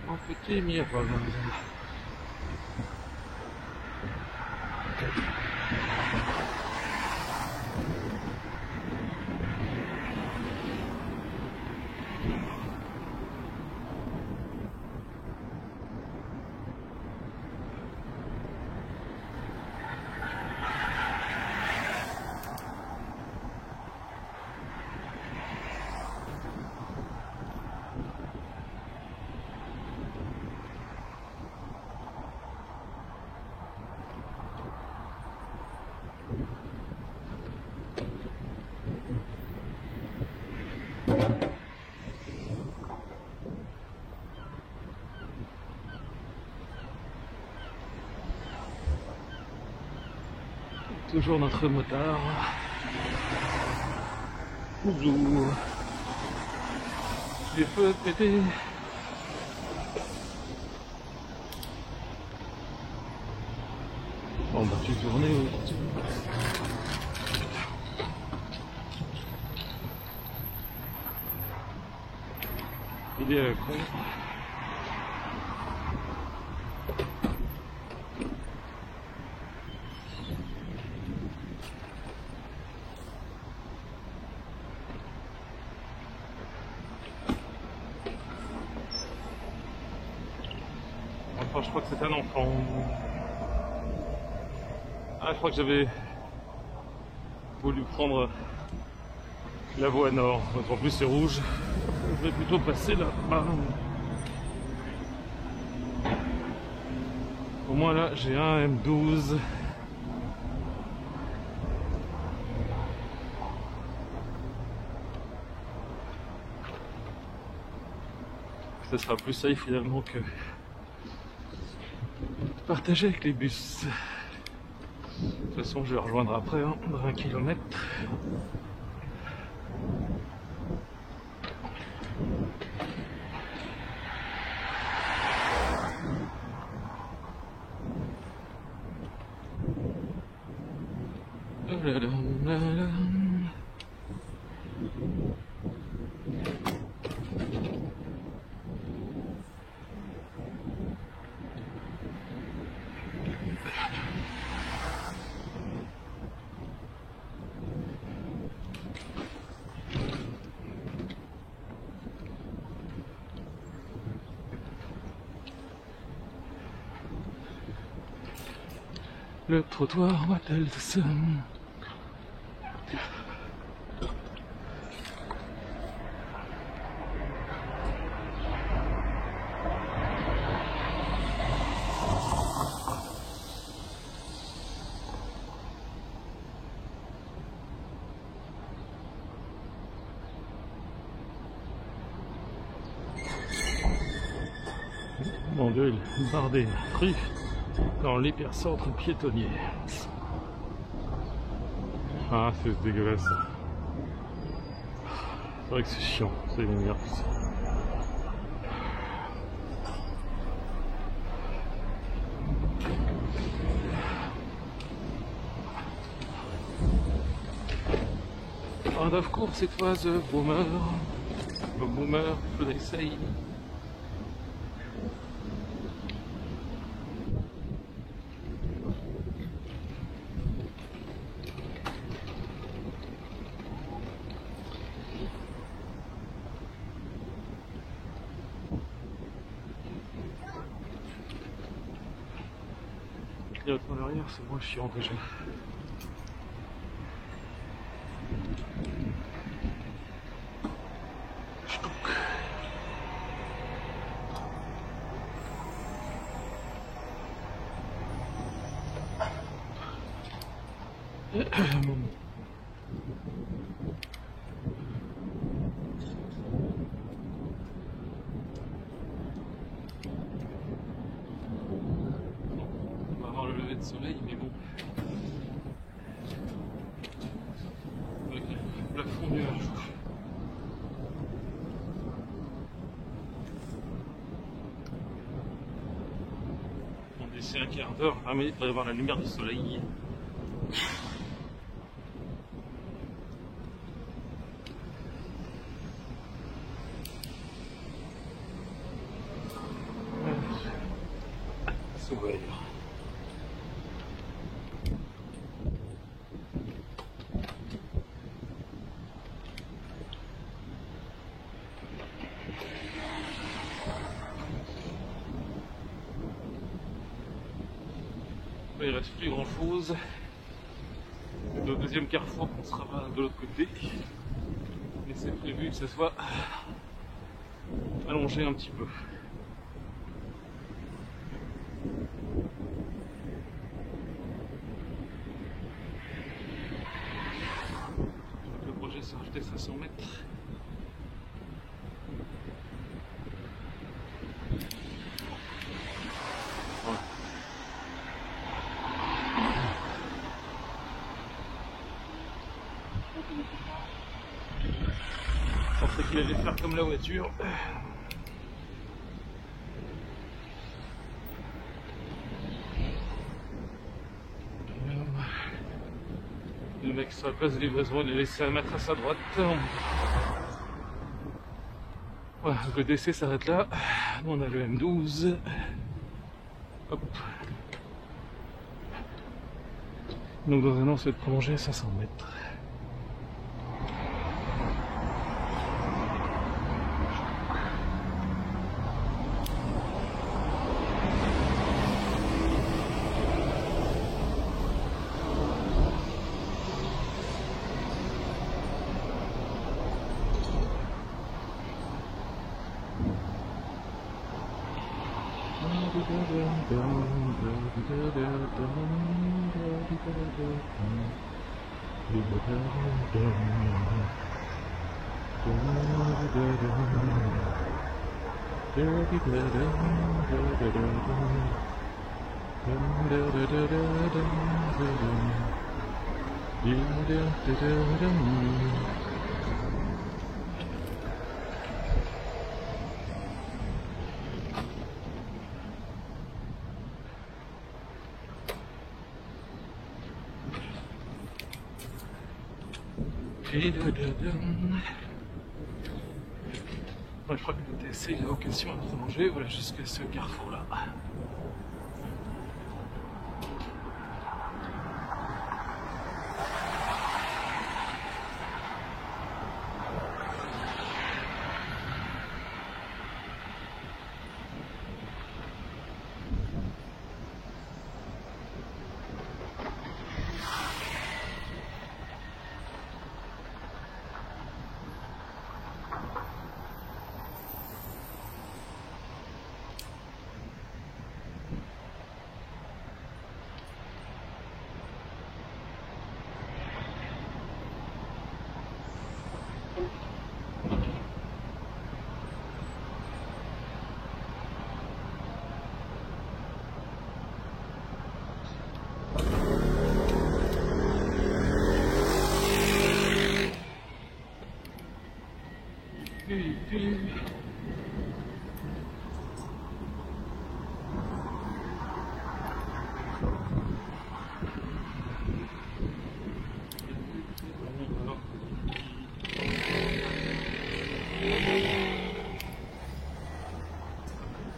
En petit miroir. Toujours notre motard. Bonjour. Les feux pétés. On va tu tourner au-dessus. Il est con. Enfin, je crois que c'est un enfant. Ah, je crois que j'avais voulu prendre la voie nord. En plus, c'est rouge. Je vais plutôt passer là-bas. Au moins là, j'ai un M12. Ça sera plus safe finalement que de partager avec les bus. De toute façon, je vais rejoindre après, hein, dans 1 kilomètre. Le trottoir m'appelle de ça. Mon Dieu, il bardé rue dans l'hypercentre piétonnier. Ah, c'est dégueulasse. C'est vrai que c'est chiant, c'est une ça. And of course it was a boomer. A boomer, should I say? Clignotement à l'arrière, c'est moins chiant déjà. On va avoir le lever de soleil, mais bon. Avec le plafond nuage. On dit c'est 1 km quart d'heure, 20 minutes pour aller voir la lumière du soleil. Soleil. Il reste plus grand chose. Le deuxième carrefour, on sera de l'autre côté. Mais c'est prévu que ce soit allongé un petit peu. Le projet s'est rajouté 500 mètres. Je pensais qu'il allait faire comme la voiture. Le mec sur la place de livraison, il a laissé un mètre à sa droite. Voilà, le DC s'arrête là. Nous on a le M12. Hop. Donc dans un an, ça va être prolongé à 500 mètres. Moi, je crois que le TC a vocation à prolonger, voilà, jusqu'à ce carrefour là.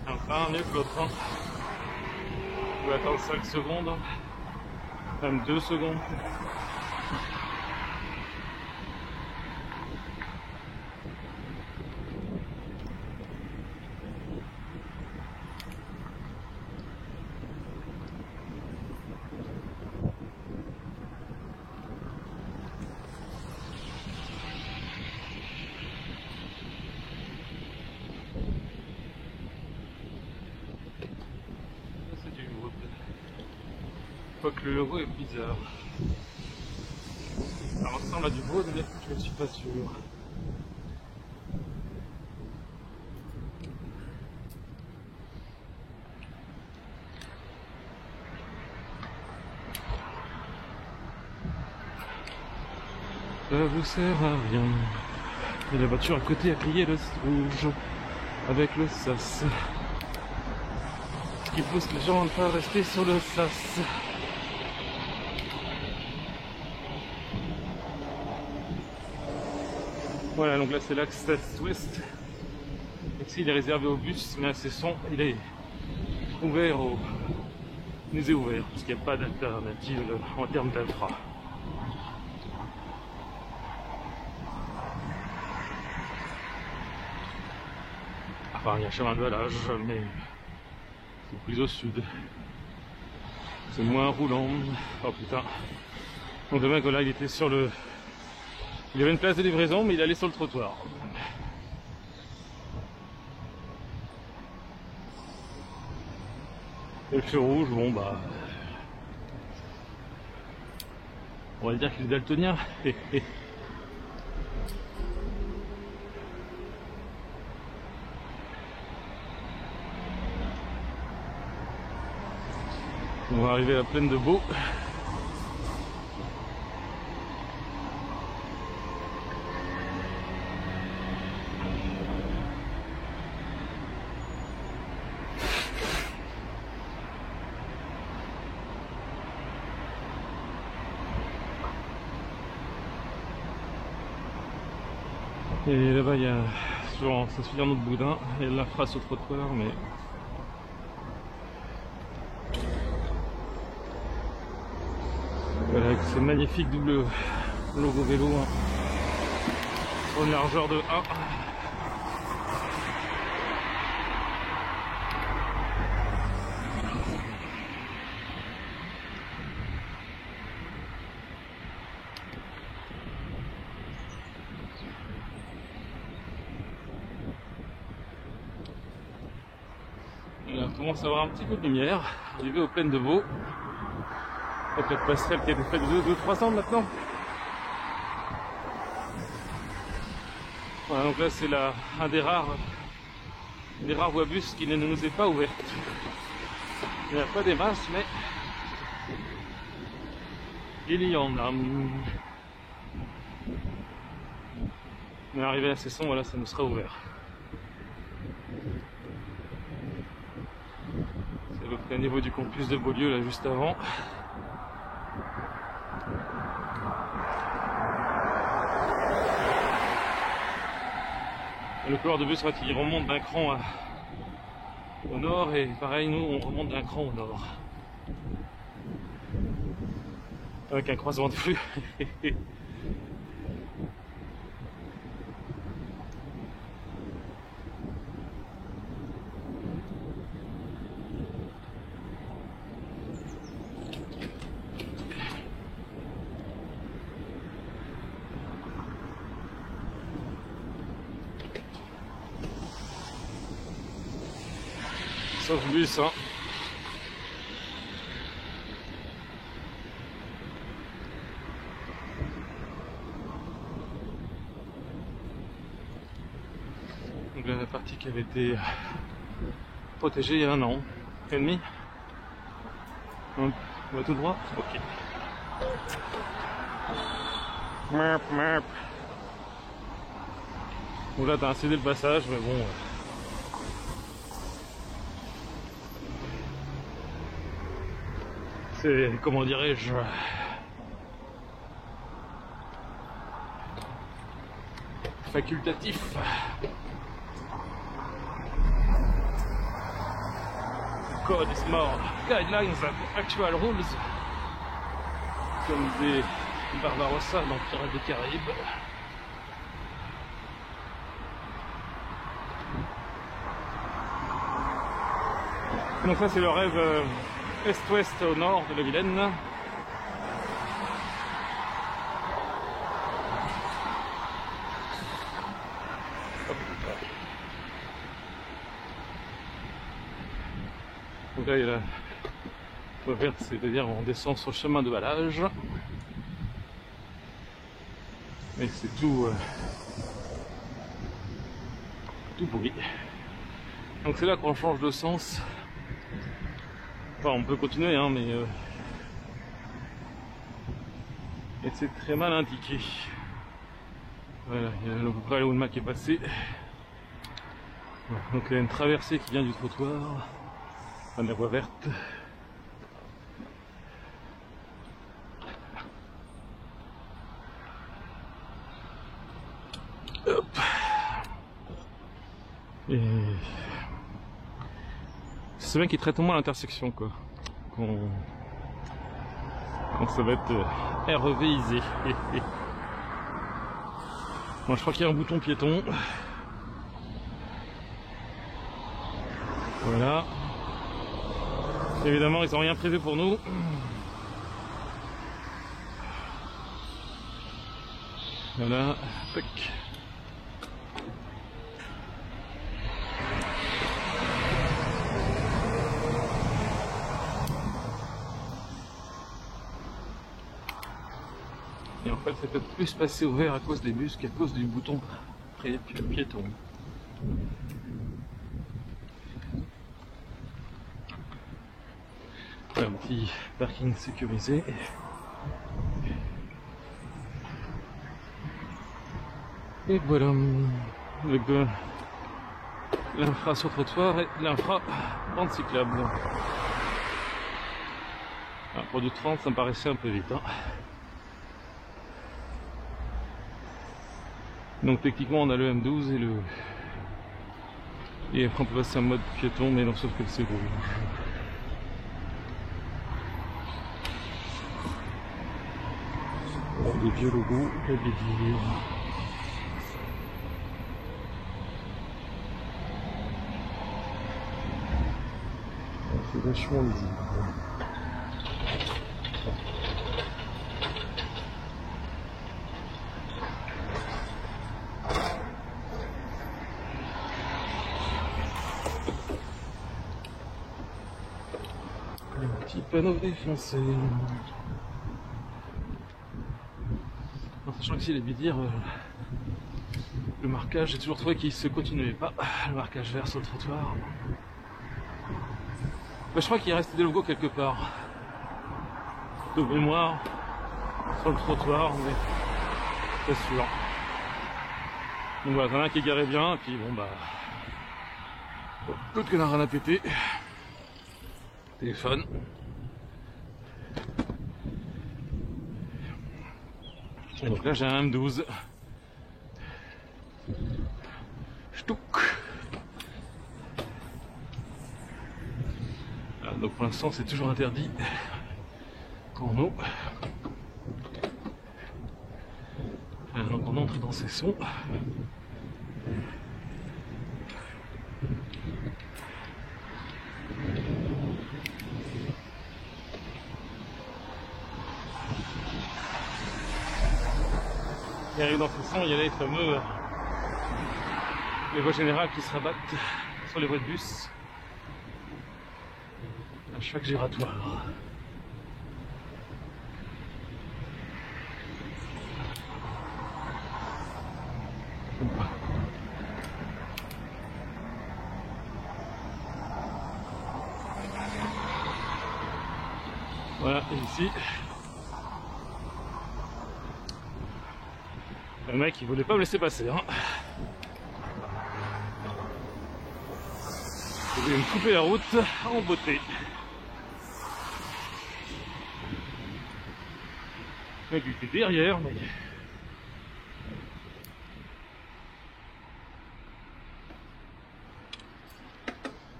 Enfin, mieux que l'autre. On va attendre 5 secondes, même 2 secondes. Quoique le logo est bizarre. Ça ressemble à du Vaud, mais je ne suis pas sûr. Ça vous sert à rien. Et la voiture à côté a grillé le rouge avec le sas. ce qui pousse les gens à ne pas rester sur le sas. Voilà, donc là c'est l'axe est-ouest. Ici il est réservé aux bus, mais à Cesson il est ouvert au musée ouvert, parce qu'il n'y a pas d'alternative en termes d'infra. Enfin, il y a un chemin de halage, mais c'est plus au sud. C'est moins roulant. Oh putain. Donc le mec là il était sur le... Il y avait une place de livraison, mais il allait sur le trottoir. Et le feu rouge, bon bah... On va dire qu'il est daltonien. On va arriver à la plaine de Beau. Et là-bas il y a souvent, ça se fait dire notre boudin, et la face au trottoir, mais voilà, avec ce magnifique double logo vélo hein, sur une largeur de 1. Là, on commence à avoir un petit peu de lumière. Arrivé aux plaines de Vaud. Avec la passerelle qui a été faite de 2-3 ans maintenant. Voilà, donc là c'est un des rares voies bus qui ne nous est pas ouverte. Il n'y a pas des masses, mais il y en a. Mais arrivé à Cesson, voilà, ça nous sera ouvert. C'est à peu près au niveau du campus de Beaulieu, là, juste avant. Le couloir de bus, en fait, il remonte d'un cran au nord, et pareil, nous, on remonte d'un cran au nord. Avec un croisement de flux. Sauf bus, hein. Donc là, la partie qui avait été protégée il y a 1 an et demi. On va tout droit. Ok. Donc là, t'as incédé le passage, mais bon. C'est, comment dirais-je, facultatif. Code is more guidelines than actual rules, comme des Barbarossa dans Pirates des Caraïbes. Donc ça c'est le rêve est-ouest au nord de la Vilaine. Donc là il y a la voie verte, c'est-à-dire on descend sur le chemin de halage. Mais c'est tout pourri. Donc c'est là qu'on change de sens. Enfin, on peut continuer, hein, mais et c'est très mal indiqué. Voilà, il y a à peu près là où le Mac est passé. Voilà, donc il y a une traversée qui vient du trottoir. à la voie verte. Hop. Et c'est bien qu'ils traitent au moins l'intersection quoi. Quand ça va être REVisé. Bon, je crois qu'il y a un bouton piéton. Voilà. Évidemment, ils n'ont rien prévu pour nous. Voilà. Tac. Et en fait, ça peut plus passer au vert à cause des bus qu'à cause du bouton piéton. Un petit parking sécurisé. Et voilà, avec l'infra sur trottoir et l'infra bande cyclable. Alors, pour du 30, ça me paraissait un peu vite. Hein. Donc techniquement, on a le M12 et le... Et après on peut passer en mode piéton, mais non, sauf que c'est rouge. Des vieux logos, la Bédire. C'est vachement lisible. Un petit panneau défoncé. En sachant que si les Bédire, le marquage, j'ai toujours trouvé qu'il se continuait pas. Le marquage vert sur le trottoir. Bah, je crois qu'il reste des logos quelque part. De mémoire, sur le trottoir, mais pas sûr. Donc voilà, t'en as un qui est garé bien, et puis bon bah... L'autre qui n'a rien à péter. Téléphone. Et donc là j'ai un M12. Ch'touk. Voilà, donc pour l'instant c'est toujours interdit pour nous. Voilà, donc on entre dans ces sons. Et arrive dans ce sens, il y a les fameux les voies générales qui se rabattent sur les voies de bus à chaque giratoire. Voilà, et ici le mec il voulait pas me laisser passer hein. Il voulait me couper la route en beauté. Le mec il était derrière mais...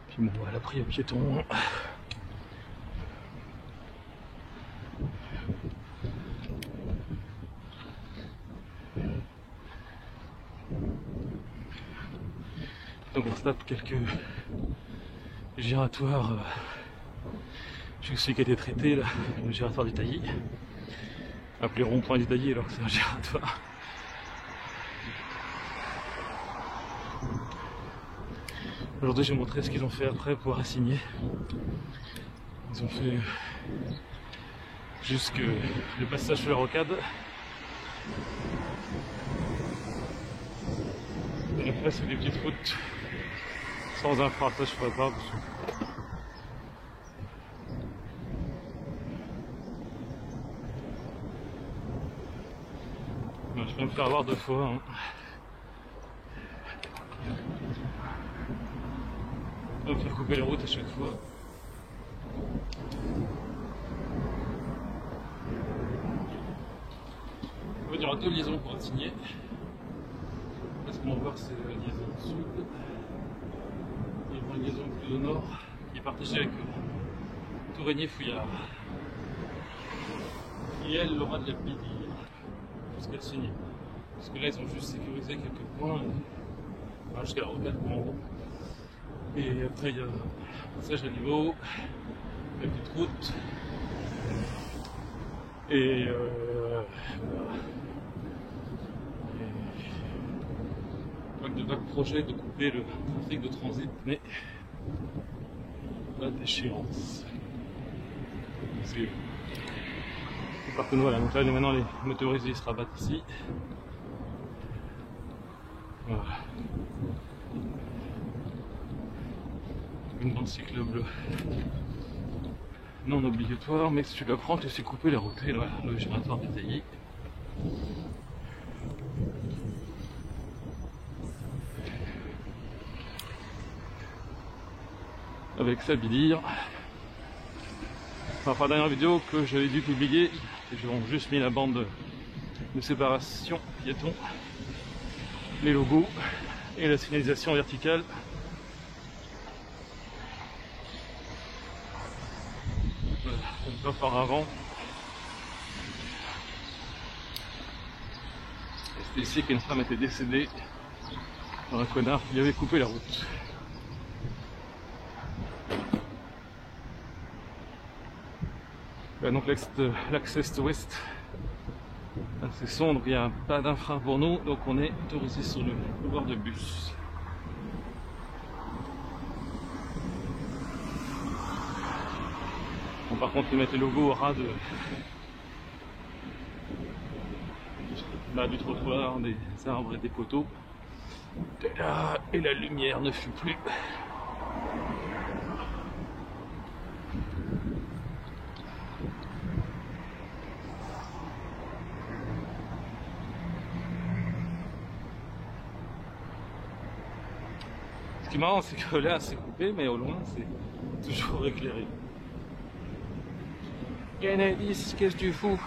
Puis bon elle a pris un piéton. Donc on se tape quelques giratoires. Je sais qui a été traité là, le giratoire du Taillis. Appelé rond-point du Taillis alors que c'est un giratoire. Aujourd'hui je vais montrer ce qu'ils ont fait après pour assigner. Ils ont fait jusque le passage sur la rocade. Et après c'est des petites routes sans infra, ça je ferai pas. Je vais me faire avoir 2 fois. Hein. Je vais me faire couper les routes à chaque fois. il y aura 2 liaisons pour être signées. Là, ce qu'on va voir, c'est la liaison sud. Il y aura une liaison plus au nord qui est partagée avec Tourigny-Fouillard. Et elle aura de la pédille jusqu'à le signer. Parce que là, ils ont juste sécurisé quelques points jusqu'à la rocade en gros. Et après, il y a un passage à niveau, la petite route. Et voilà. De vagues projets de couper le trafic de transit, mais pas d'échéance. C'est partout voilà, donc là maintenant les motorisés se rabattent ici. Voilà. Une bande cyclable non obligatoire, mais si tu la prends, tu sais couper la route. Et voilà, le gératoire détaillé. Avec sa bidire. Enfin, la dernière vidéo que j'avais dû publier, j'ai juste mis la bande de séparation piéton, les logos et la signalisation verticale. Voilà, on peut par avant. C'était ici qu'une femme était décédée par un connard qui lui avait coupé la route. Donc l'axe est-ouest, c'est sombre, il n'y a pas d'infra pour nous, donc on est autorisé sur le couloir de bus. Bon, par contre ils mettent les logos au ras du trottoir, des arbres et des poteaux. Et la lumière ne fuit plus. Ce qui est marrant, c'est que là c'est coupé, mais au loin c'est toujours éclairé. Canalis, qu'est-ce que tu fous?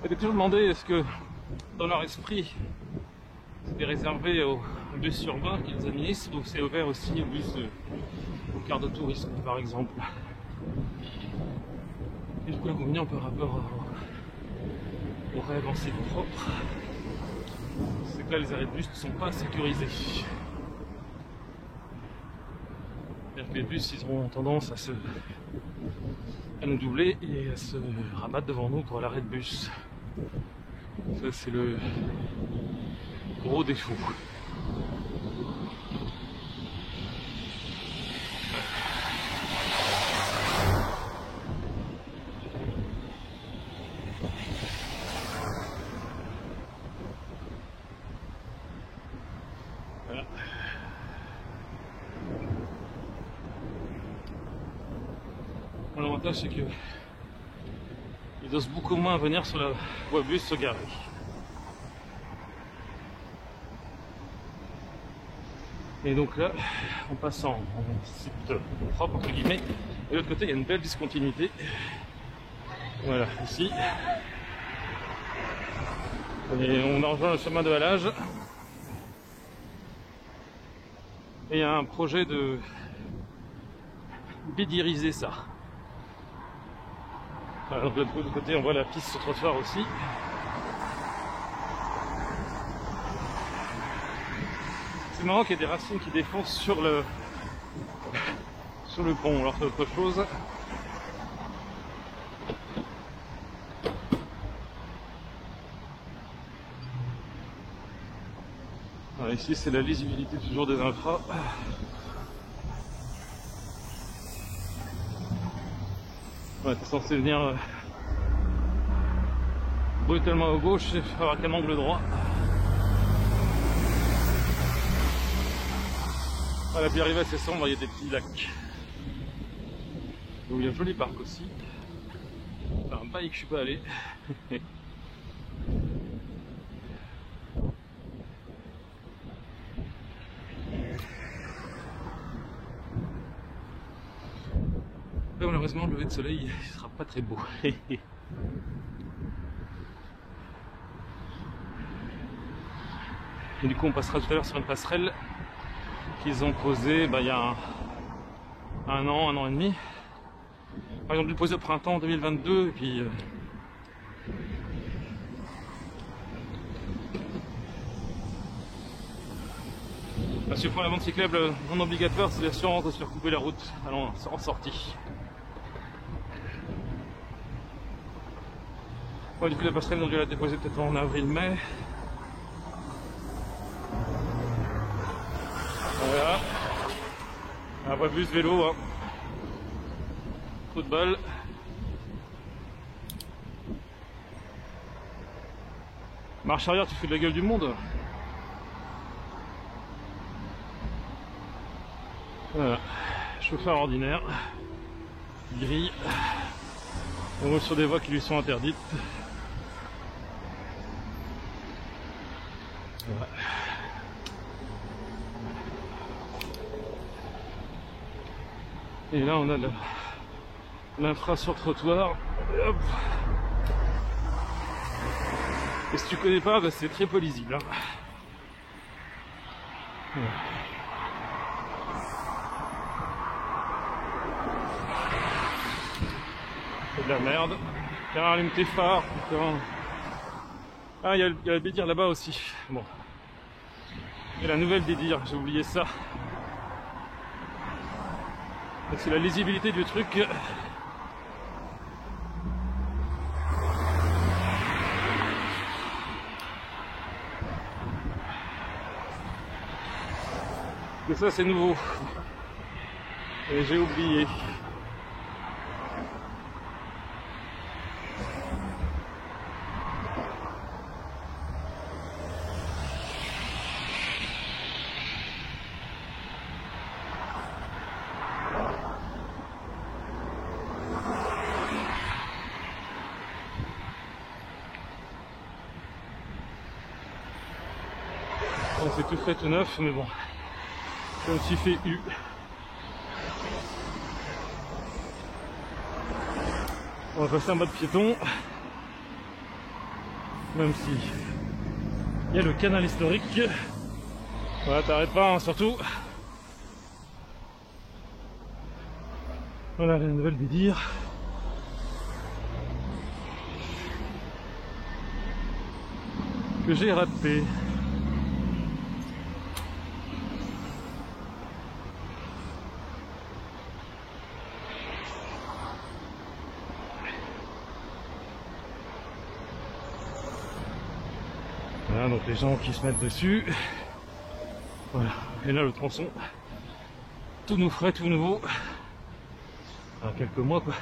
J'avais toujours demandé est-ce que dans leur esprit c'était réservé aux bus urbains qu'ils administrent ou c'est ouvert aussi aux bus aux cars de tourisme par exemple. Et du coup l'inconvénient par rapport au rêve en site propre, c'est que là les arrêts de bus ne sont pas sécurisés. C'est-à-dire que les bus ils auront tendance à nous doubler et à se rabattre devant nous pour l'arrêt de bus. Ça c'est le gros défaut. Voilà. L'avantage c'est que ils osent beaucoup moins venir sur la voie bus se garer. Et donc là, en passant en site propre entre guillemets, et de l'autre côté il y a une belle discontinuité. Voilà, ici. Et on a rejoint le chemin de halage. Et il y a un projet de bidiriser ça. Voilà, donc de l'autre côté on voit la piste sur trottoir aussi. C'est marrant qu'il y ait des racines qui défoncent sur le pont, alors c'est autre chose. Alors ici c'est la lisibilité toujours des infras. Ouais, t'es censé venir brutalement à gauche et faire qu'un angle droit. Voilà, puis arrivé assez sombre, il y a des petits lacs. Donc il y a un joli parc aussi. Enfin, un bike, je suis pas allé. Malheureusement, le lever de soleil ne sera pas très beau. Et du coup, on passera tout à l'heure sur une passerelle qu'ils ont posée il y a un an et demi. Par exemple, ils l'ont posée au printemps 2022, et puis si on prend la bande cyclable non obligatoire, c'est l'assurance de se faire couper la route en sortie. Ouais, du coup, la passerelle, on dû la déposer peut-être en avril-mai. Voilà. Un vrai bus vélo, hein. Trop de balles. Marche arrière, tu fais de la gueule du monde. Voilà. Chauffeur ordinaire. Gris. On roule sur des voies qui lui sont interdites. Voilà. Et là, on a l'infra sur trottoir. Hop. Et si tu connais pas, c'est très peu lisible. Hein. Voilà. C'est de la merde. Tiens, allume tes phares. Putain. Ah, il y a le Bédir là-bas aussi. Bon. Et la nouvelle Bédir, j'ai oublié ça. C'est la lisibilité du truc. Et ça, c'est nouveau. Et j'ai oublié. C'est tout fait tout neuf, mais bon, je me suis fait eu. On va passer en mode piéton, même si il y a le canal historique. Voilà, t'arrêtes pas, hein, surtout. Voilà la nouvelle Bédir. Que j'ai raté. Voilà, donc les gens qui se mettent dessus. Voilà, et là le tronçon, tout nous frais, tout nouveau. Alors, quelques mois quoi.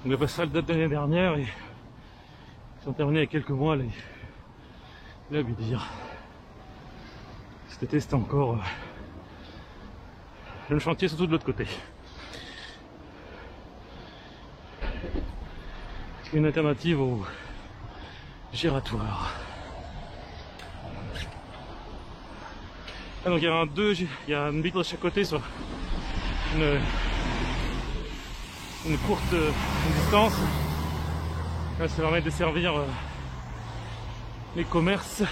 On a passé la date de l'année dernière et ils sont terminés il y a quelques mois la Bédir. Cet été c'était encore le chantier surtout de l'autre côté. Une alternative au giratoire. Ah, donc il y a une vitre de chaque côté sur une courte distance. Là, ça permet de desservir les commerces.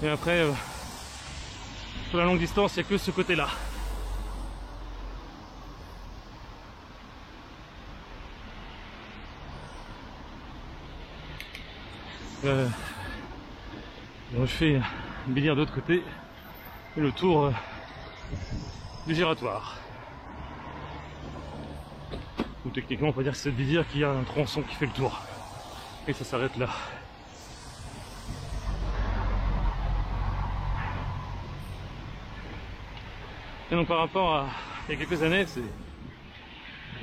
Et après, sur la longue distance, il n'y a que ce côté-là. Je fais une Bédir de l'autre côté et le tour du giratoire. Ou techniquement on peut dire que c'est cette Bédir qui a un tronçon qui fait le tour. Et ça s'arrête là. Et donc par rapport à il y a quelques années, c'est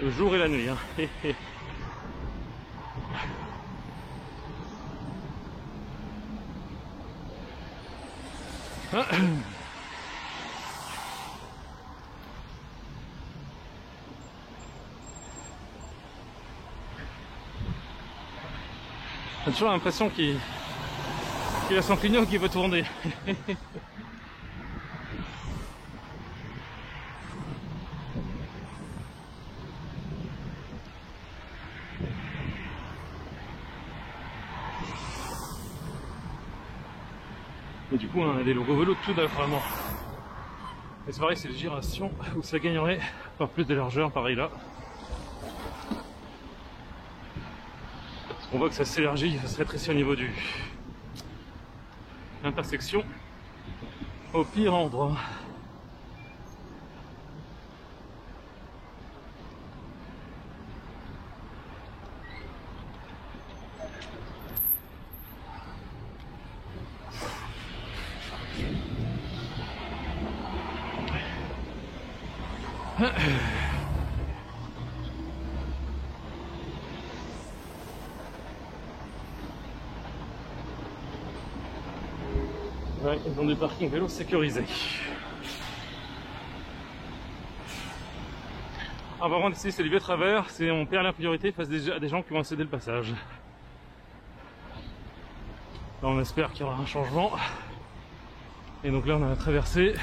le jour et la nuit. Hein. J'ai toujours l'impression qu'il a son clignot qui veut tourner. Et du coup, on a des logos vélo tout vraiment. Et c'est pareil, c'est les gyrations où ça gagnerait par plus de largeur, pareil là. On voit que ça s'élargit, ça se rétrécit au niveau de l'intersection au pire endroit. Ouais, ils ont des parkings vélos sécurisés. Ah, par contre, ici c'est les vieux travers, on perd la priorité face à des gens qui vont céder le passage. Là, on espère qu'il y aura un changement. Et donc là, on a traversé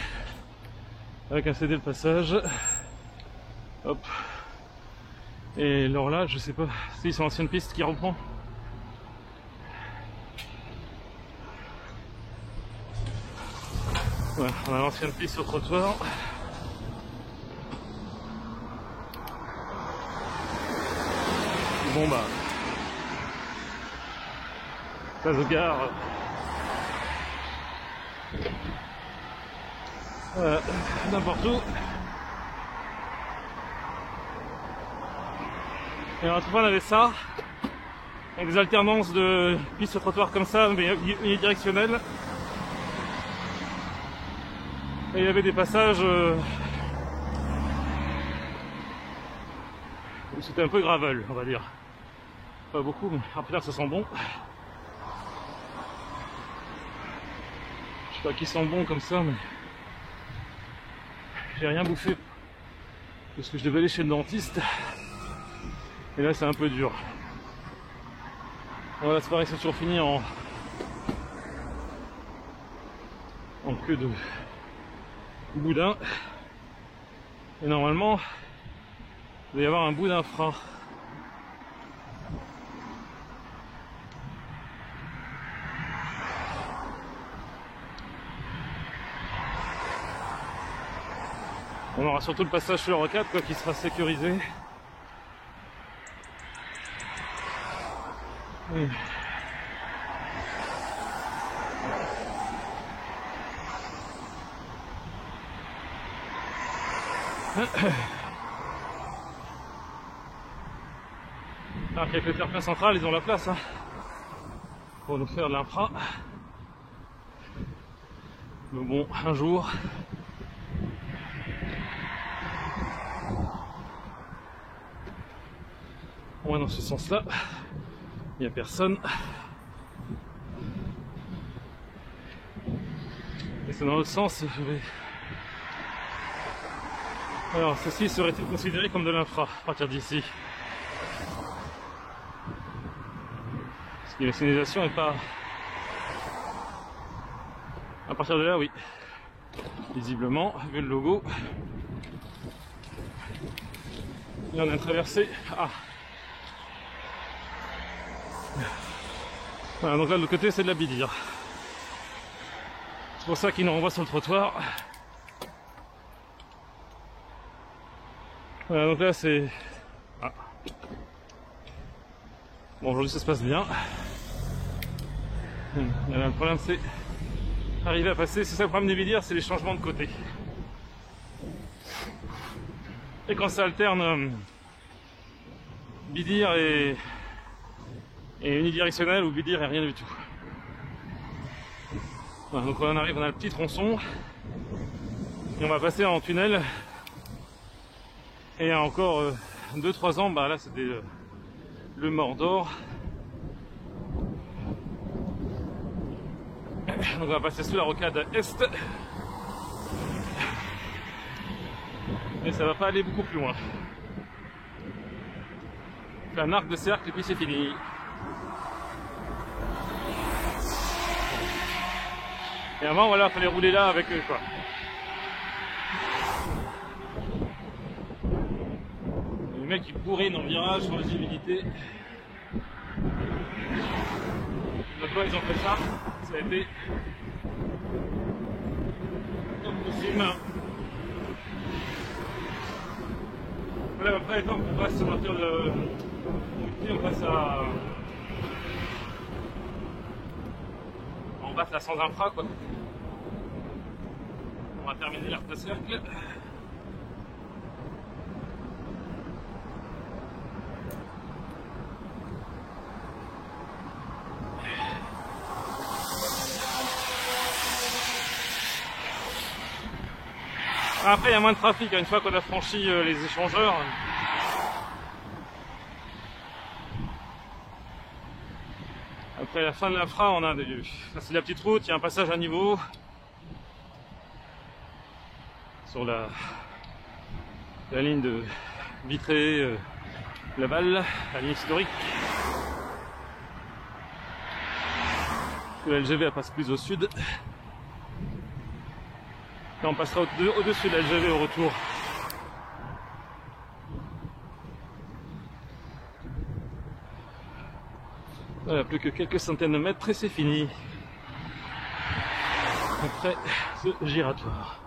avec un céder le passage. Hop. Et alors là, je sais pas si c'est l'ancienne piste qui reprend. Ouais, on a l'ancienne piste au trottoir. Bon bah, place de gare. N'importe où. Et autrefois on avait ça, avec des alternances de pistes au trottoir comme ça, mais unidirectionnelles. Et il y avait des passages où c'était un peu gravel, on va dire. Pas beaucoup, mais après là ça sent bon. Je sais pas qui sent bon comme ça, mais j'ai rien bouffé parce que je devais aller chez le dentiste. Et là c'est un peu dur. Voilà, c'est pareil, c'est toujours fini en queue de boudin. Et normalement il doit y avoir un bout d'infra. On aura surtout le passage sur le rocade quoi, qui sera sécurisé. Et... Alors qu'avec le terre-plein central, ils ont la place hein, pour nous faire de l'infra. Mais bon, un jour... Ouais, dans ce sens-là, il n'y a personne. Et c'est dans l'autre sens, je vais... Alors, ceci serait-il considéré comme de l'infra à partir d'ici? Parce que la signalisation n'est pas... À partir de là, oui. Visiblement, vu le logo. Là, on a traversé... Ah. Voilà, donc là de l'autre côté c'est de la bidire. C'est pour ça qu'il nous renvoie sur le trottoir. Voilà, donc là c'est... Ah. Bon, aujourd'hui ça se passe bien. Là, le problème c'est arriver à passer, c'est ça le problème des bidires, c'est les changements de côté. Et quand ça alterne bidire et unidirectionnel ou bidire et rien du tout. Voilà, donc on arrive, on a le petit tronçon et on va passer en tunnel. Et il y a encore 2-3 ans, bah là c'était le Mordor. Donc on va passer sous la rocade est. Mais ça va pas aller beaucoup plus loin. On fait un arc de cercle et puis c'est fini. Et avant voilà, il fallait rouler là avec eux quoi. Les mecs qui bourrinent en virage sur la visibilité. Donc là ils ont fait ça, ça a été impossible. Voilà, après tant qu'on passe sur partir de on passe à sans infra quoi. On va terminer l'arc de cercle. Après il y a moins de trafic une fois qu'on a franchi les échangeurs. Après la fin de l'infra, on a c'est la petite route, il y a un passage à niveau sur la ligne de Vitré, Laval, la ligne historique. La LGV elle passe plus au sud. Et on passera au-dessus de la LGV au retour. Voilà, plus que quelques centaines de mètres et c'est fini. Après ce giratoire.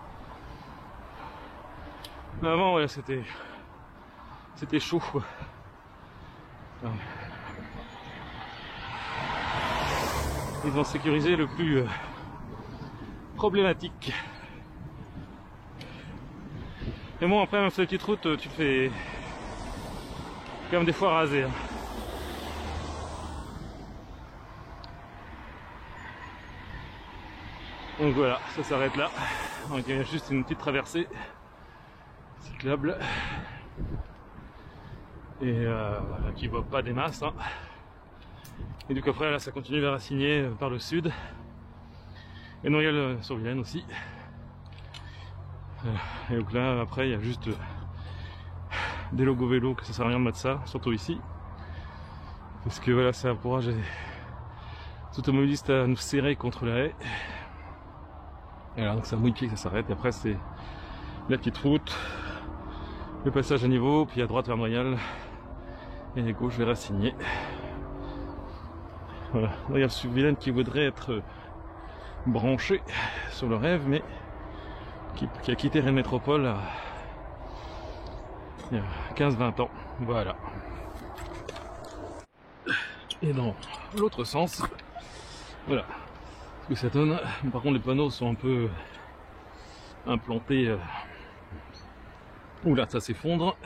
Mais avant, voilà, c'était chaud quoi. Alors, ils ont sécurisé le plus problématique. Et bon, après, même sur la petite route, tu te fais quand même des fois raser. Hein. Donc voilà, ça s'arrête là. Donc il y a juste une petite traversée cyclable. Et voilà, qui ne voit pas des masses. Hein. Et donc après, là, ça continue vers Assigné par le sud. Et Noyelles-sur-Vilaine aussi. Et donc là, après, il y a juste des logos vélo, que ça sert à rien de mettre ça, surtout ici. Parce que voilà, ça encourage les automobilistes à nous serrer contre la haie. Et alors, donc c'est à mouille-pied que ça s'arrête. Et après, c'est la petite route, le passage à niveau, puis à droite vers Noyelles, et à gauche vers Assigné. Voilà, là, il y a le sud-Vilaine qui voudrait être branché sur le rêve, mais qui a quitté Rennes Métropole il y a 15-20 ans. Voilà. Et dans l'autre sens, voilà ce que ça donne. Par contre, les panneaux sont un peu implantés. Oula, ça s'effondre.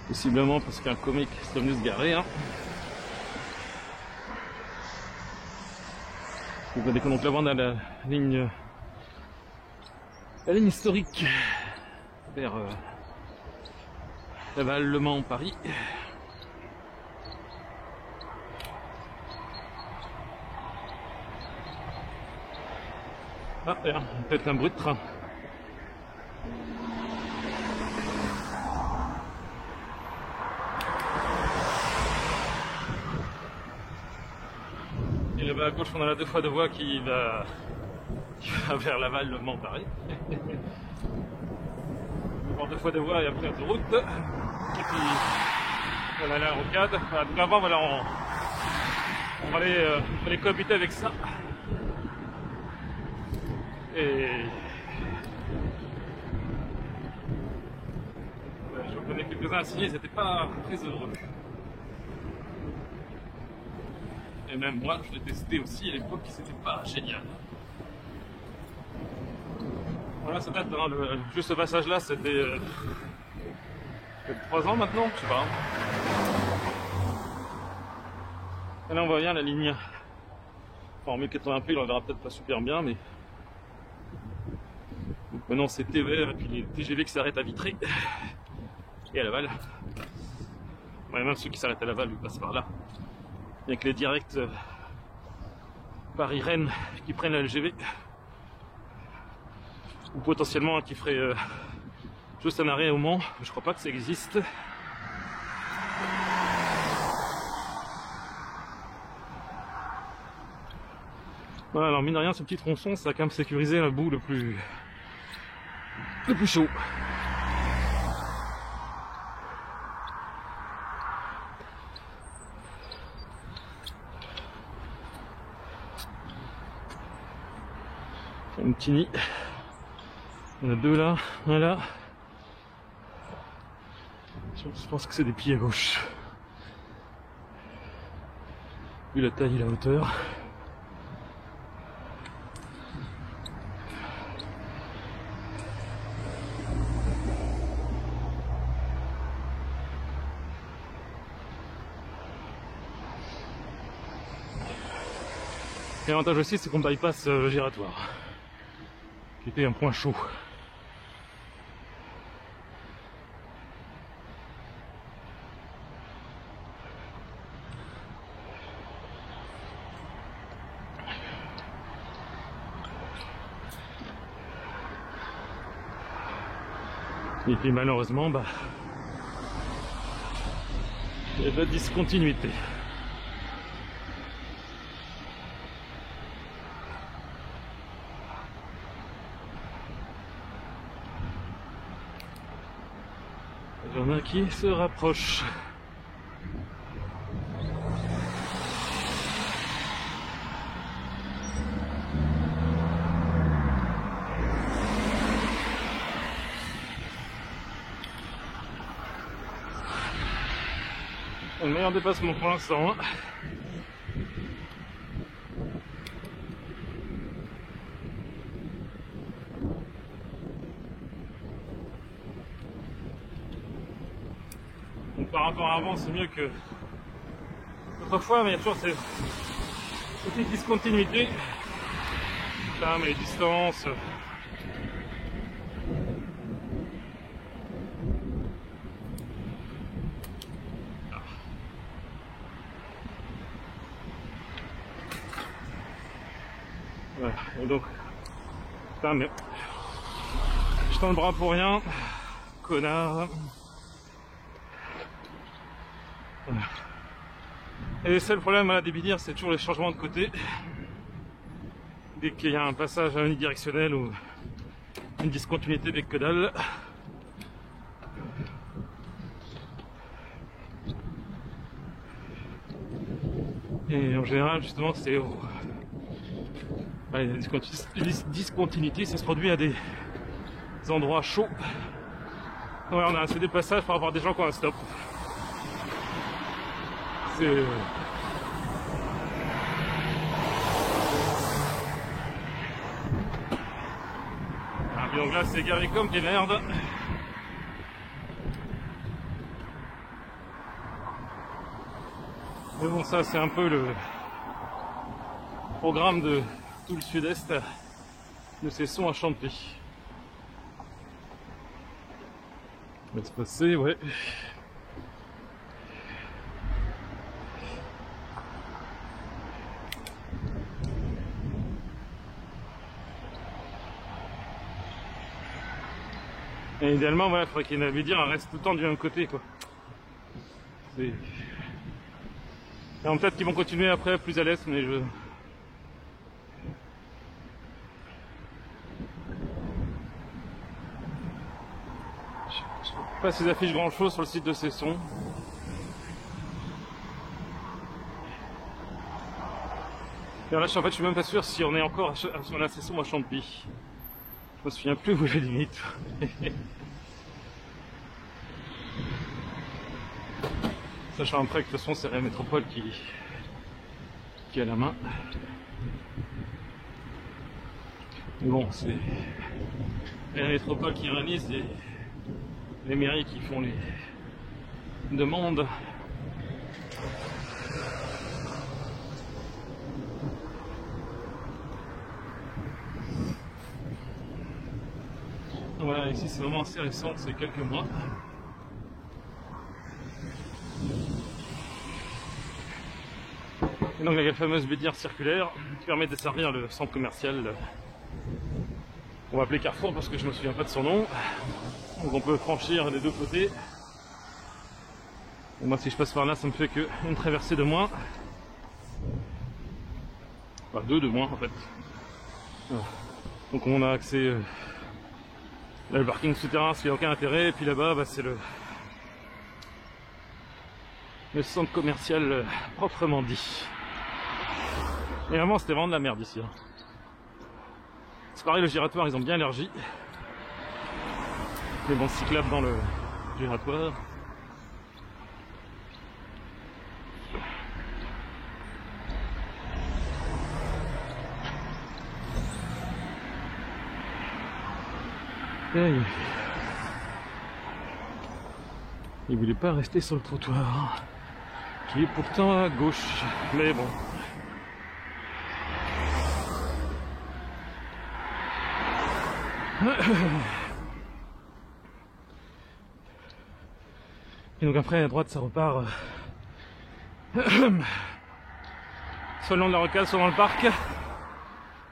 Possiblement parce qu'un comique serait venu se garer. Hein. Donc là, on a la ligne historique vers Laval, Le Mans, Paris. Ah, peut-être un bruit de train. Et là-bas à gauche, on a la 2 fois de voie qui va vers Laval, Le Mans, Paris. On a 2 fois de voie et après l'autoroute. Et puis voilà la rocade. Voilà, donc avant, voilà, on va aller cohabiter avec ça. Et voilà, je connais quelques-uns à signer, ils n'étaient pas très heureux. Et même moi, je l'ai testé aussi à l'époque, c'était pas génial. Voilà, ça date, hein, juste ce passage-là, c'était 3 ans maintenant, je sais pas. Et là, on voit bien la ligne. Enfin, en 1080p, on la verra peut-être pas super bien, mais donc maintenant c'est TER et puis les TGV qui s'arrêtent à Vitré et à Laval. Ouais, même ceux qui s'arrêtent à Laval, ils passent par là. Il n'y a que les directs Paris-Rennes qui prennent la LGV. Ou potentiellement qui ferait juste un arrêt au Mans. Je crois pas que ça existe. Voilà, alors mine de rien, ce petit tronçon, ça a quand même sécurisé le bout le plus chaud. Un petit nid. On a deux là, un là. Je pense que c'est des pieds à gauche. Vu la taille et la hauteur. L'avantage aussi, c'est qu'on bypass le giratoire, qui était un point chaud. Et puis malheureusement, il y a de la discontinuité. Il y en a qui se rapprochent. Le meilleur dépassement pour l'instant. Donc, par rapport à avant, c'est mieux que autrefois, mais il y a toujours ces petites discontinuités. Là, mais les distances. Voilà, et donc, putain, mais je tends le bras pour rien, connard. Voilà. Et le seul problème à la Débinière, c'est toujours les changements de côté. Dès qu'il y a un passage unidirectionnel ou une discontinuité avec que dalle. Et en général, justement, c'est la discontinuité, ça se produit à des endroits chauds. Ouais, on a assez de passages pour avoir des gens qui ont un stop. C'est... Ah, puis donc là, c'est garé comme des merdes. Mais bon, ça, c'est un peu le programme de tout le sud-est de ces sons à Champy. On va se passer, ouais. Et idéalement, voilà, il faudrait qu'il y ait une navire, elle reste tout le temps du même côté, quoi. Alors, peut-être qu'ils vont continuer après plus à l'est, mais je sais pas s'ils affichent grand chose sur le site de Cesson. Et là, en fait, je suis même pas sûr si on est encore sur la Cesson à Champy. Je me souviens plus où j'ai limite. Sachant après que de toute façon c'est la métropole qui a la main. Mais bon, c'est la métropole qui réalise les mairies qui font les demandes. Voilà, ici c'est vraiment assez récent, c'est quelques mois. Et donc il y a la fameuse bédière circulaire qui permet de desservir le centre commercial. On va appeler Carrefour parce que je me souviens pas de son nom. Donc on peut franchir des deux côtés. Et moi si je passe par là ça me fait qu'une traversée de moins. Enfin deux de moins en fait. Voilà. Donc on a accès là, le parking souterrain, ce qui n'a aucun intérêt. Et puis là-bas bah, c'est le centre commercial proprement dit. Et vraiment c'était vraiment de la merde ici. Hein. C'est pareil, le giratoire ils ont bien élargi. Les bancs cyclables dans le giratoire. Il voulait pas rester sur le trottoir, qui est pourtant à gauche, mais bon. Et donc après à droite ça repart soit le long de la rocade, soit dans le parc. Et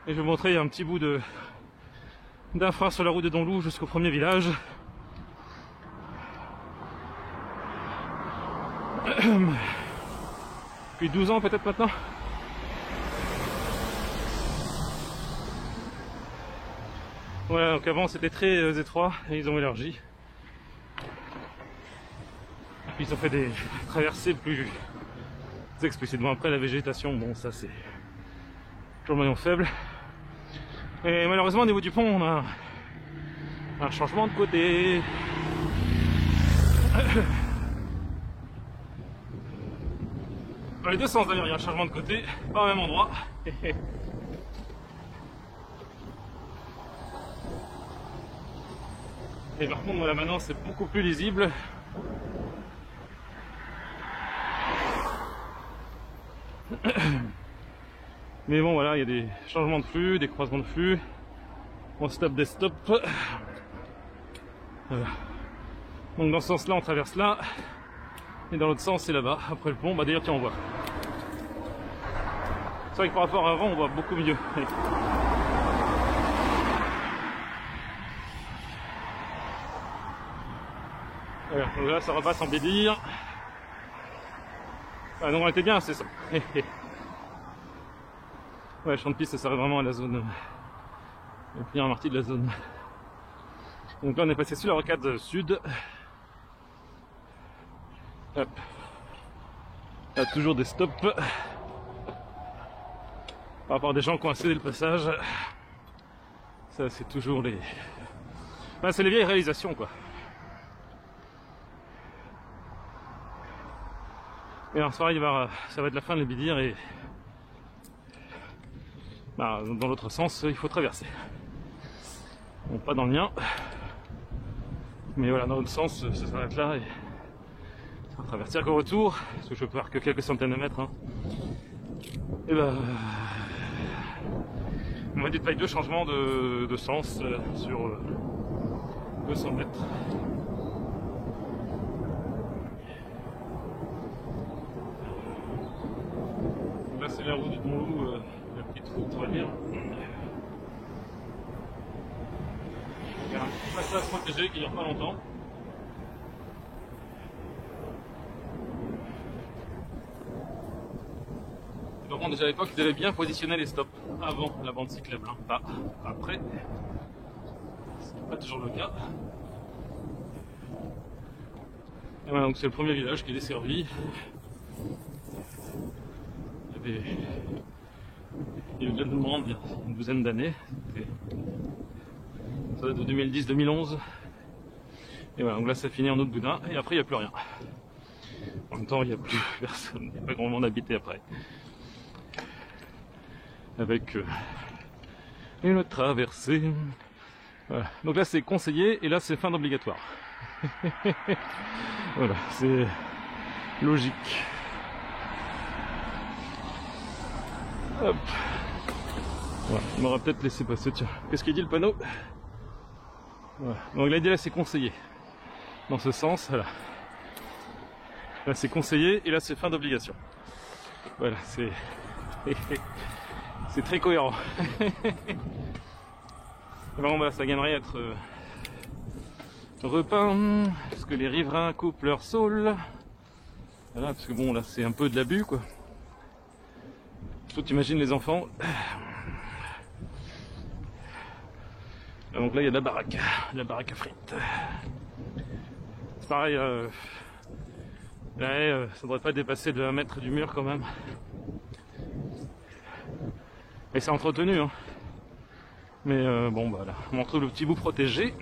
je vais vous montrer un petit bout d'infra sur la route de Donlou jusqu'au premier village. Depuis 12 ans peut-être maintenant. Ouais, donc avant c'était très étroit et ils ont élargi. Puis ils ont fait des traversées plus explicites. Bon après la végétation, bon ça c'est toujours moyen faible. Et malheureusement au niveau du pont on a un changement de côté. Dans les deux sens d'ailleurs il y a un changement de côté, pas au même endroit. Et par contre voilà maintenant c'est beaucoup plus lisible. Mais bon voilà, il y a des changements de flux, des croisements de flux. On stop des stops. Voilà. Donc dans ce sens là on traverse là. Et dans l'autre sens c'est là-bas, après le pont. Bah d'ailleurs tiens on voit. C'est vrai que par rapport à avant on voit beaucoup mieux. Voilà, donc là ça repasse en bédire. Ah non on était bien, c'est ça. Ouais, champ de piste ça s'arrête vraiment à la zone. La première partie de la zone. Donc là on est passé sur la rocade sud. Hop. Là toujours des stops. Par rapport à des gens qui ont cédé le passage. Ça c'est toujours les... Enfin, c'est les vieilles réalisations quoi. Et alors c'est pareil, ça va être la fin de la bédire et... Bah, dans l'autre sens il faut traverser. Bon pas dans le mien. Mais voilà dans l'autre sens ça s'arrête là et... Ça va traverser encore retour. Parce que je peux faire que quelques centaines de mètres. Hein. Et bah... On m'a dit de faire deux changements de sens sur 200 mètres. Là c'est la route de Donlou, la petite route on va dire. Il y a un petit passage protégé qui dure pas longtemps. Par contre déjà à l'époque ils devaient bien positionner les stops avant la bande cyclable, hein. Pas après. C'est pas toujours le cas. Et voilà, donc c'est le premier village qui est desservi. Il y a eu de demande il y a une douzaine d'années. Ça date de 2010-2011. Et voilà, donc là ça finit en autre boudin et après il n'y a plus rien. En même temps il n'y a plus personne, il n'y a pas grand monde habité après. Avec une traversée. Voilà. Donc là c'est conseillé et là c'est fin d'obligatoire. Voilà, c'est logique. Hop. Voilà, on m'aura peut-être laissé passer, tiens. Qu'est-ce qu'il dit le panneau? Voilà. Donc là, il dit là c'est conseillé. Dans ce sens, voilà. Là c'est conseillé et là c'est fin d'obligation. Voilà, c'est c'est très cohérent. Bon, bah, ça gagnerait à être repeint, parce que les riverains coupent leur saule. Voilà, parce que bon, là c'est un peu de l'abus quoi. Surtout t'imagines les enfants. Donc là il y a de la baraque à frites. C'est pareil, là, ça devrait pas dépasser de 1 mètre du mur quand même. Et c'est entretenu, hein. Mais bon bah là, on trouve le petit bout protégé.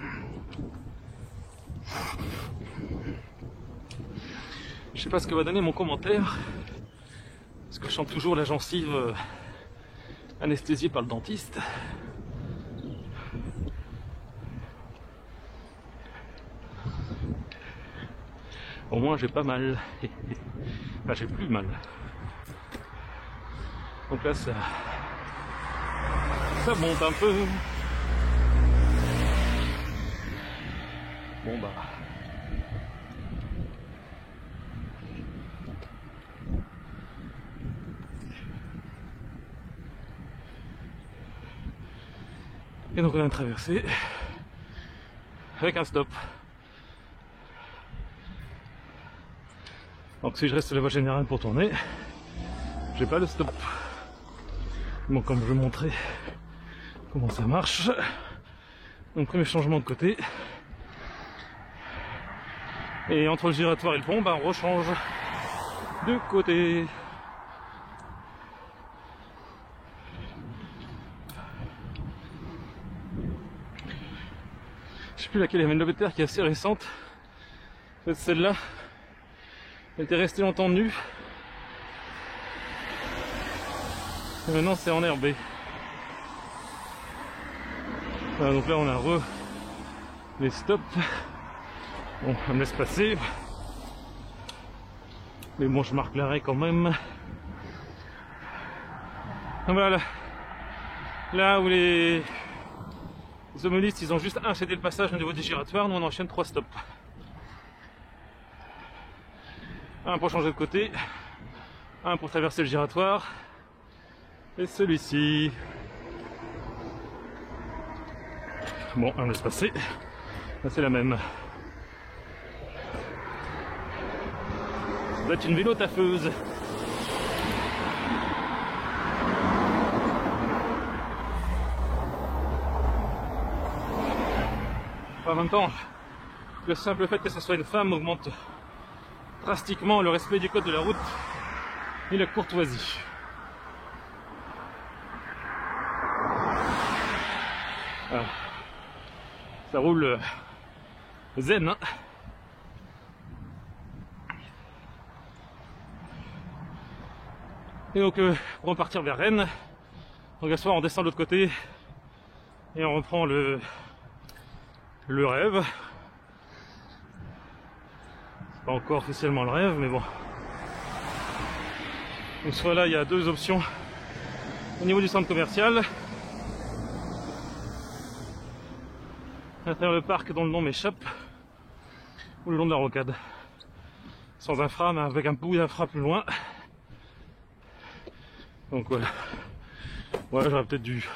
Je sais pas ce que va donner mon commentaire, parce que je sens toujours la gencive anesthésiée par le dentiste. Au moins j'ai pas mal. Enfin j'ai plus mal. Donc là ça monte un peu. Bon bah. Et donc on a traversé avec un stop. Donc si je reste sur la voie générale pour tourner, j'ai pas le stop. Bon, comme je vais montrer comment ça marche. Donc premier changement de côté. Et entre le giratoire et le pont, bah, on rechange de côté. Je sais plus laquelle est la lobétaire qui est assez récente. En fait, celle-là, elle était restée longtemps nue. Et maintenant c'est enherbé. Voilà, donc là on a les stops. Bon, on me laisse passer. Mais bon, je marque l'arrêt quand même. Voilà. Là où les automobilistes, ils ont juste cédé le passage au niveau du giratoire, nous on enchaîne 3 stops. Un pour changer de côté, un pour traverser le giratoire, et celui-ci. Bon, on laisse passer. Là c'est la même. Ça doit être une vélo taffeuse. En même temps, le simple fait que ce soit une femme augmente drastiquement le respect du code de la route et la courtoisie. Ah. Ça roule zen, hein. Et donc pour repartir vers Rennes, donc à ce soir on descend de l'autre côté et on reprend le rêve. C'est pas encore officiellement le rêve, mais bon. Donc soit là il y a 2 options au niveau du centre commercial. À travers le parc dont le nom m'échappe, ou le long de la rocade. Sans infra, mais avec un bout d'infra plus loin. Donc voilà. Voilà, j'aurais peut-être dû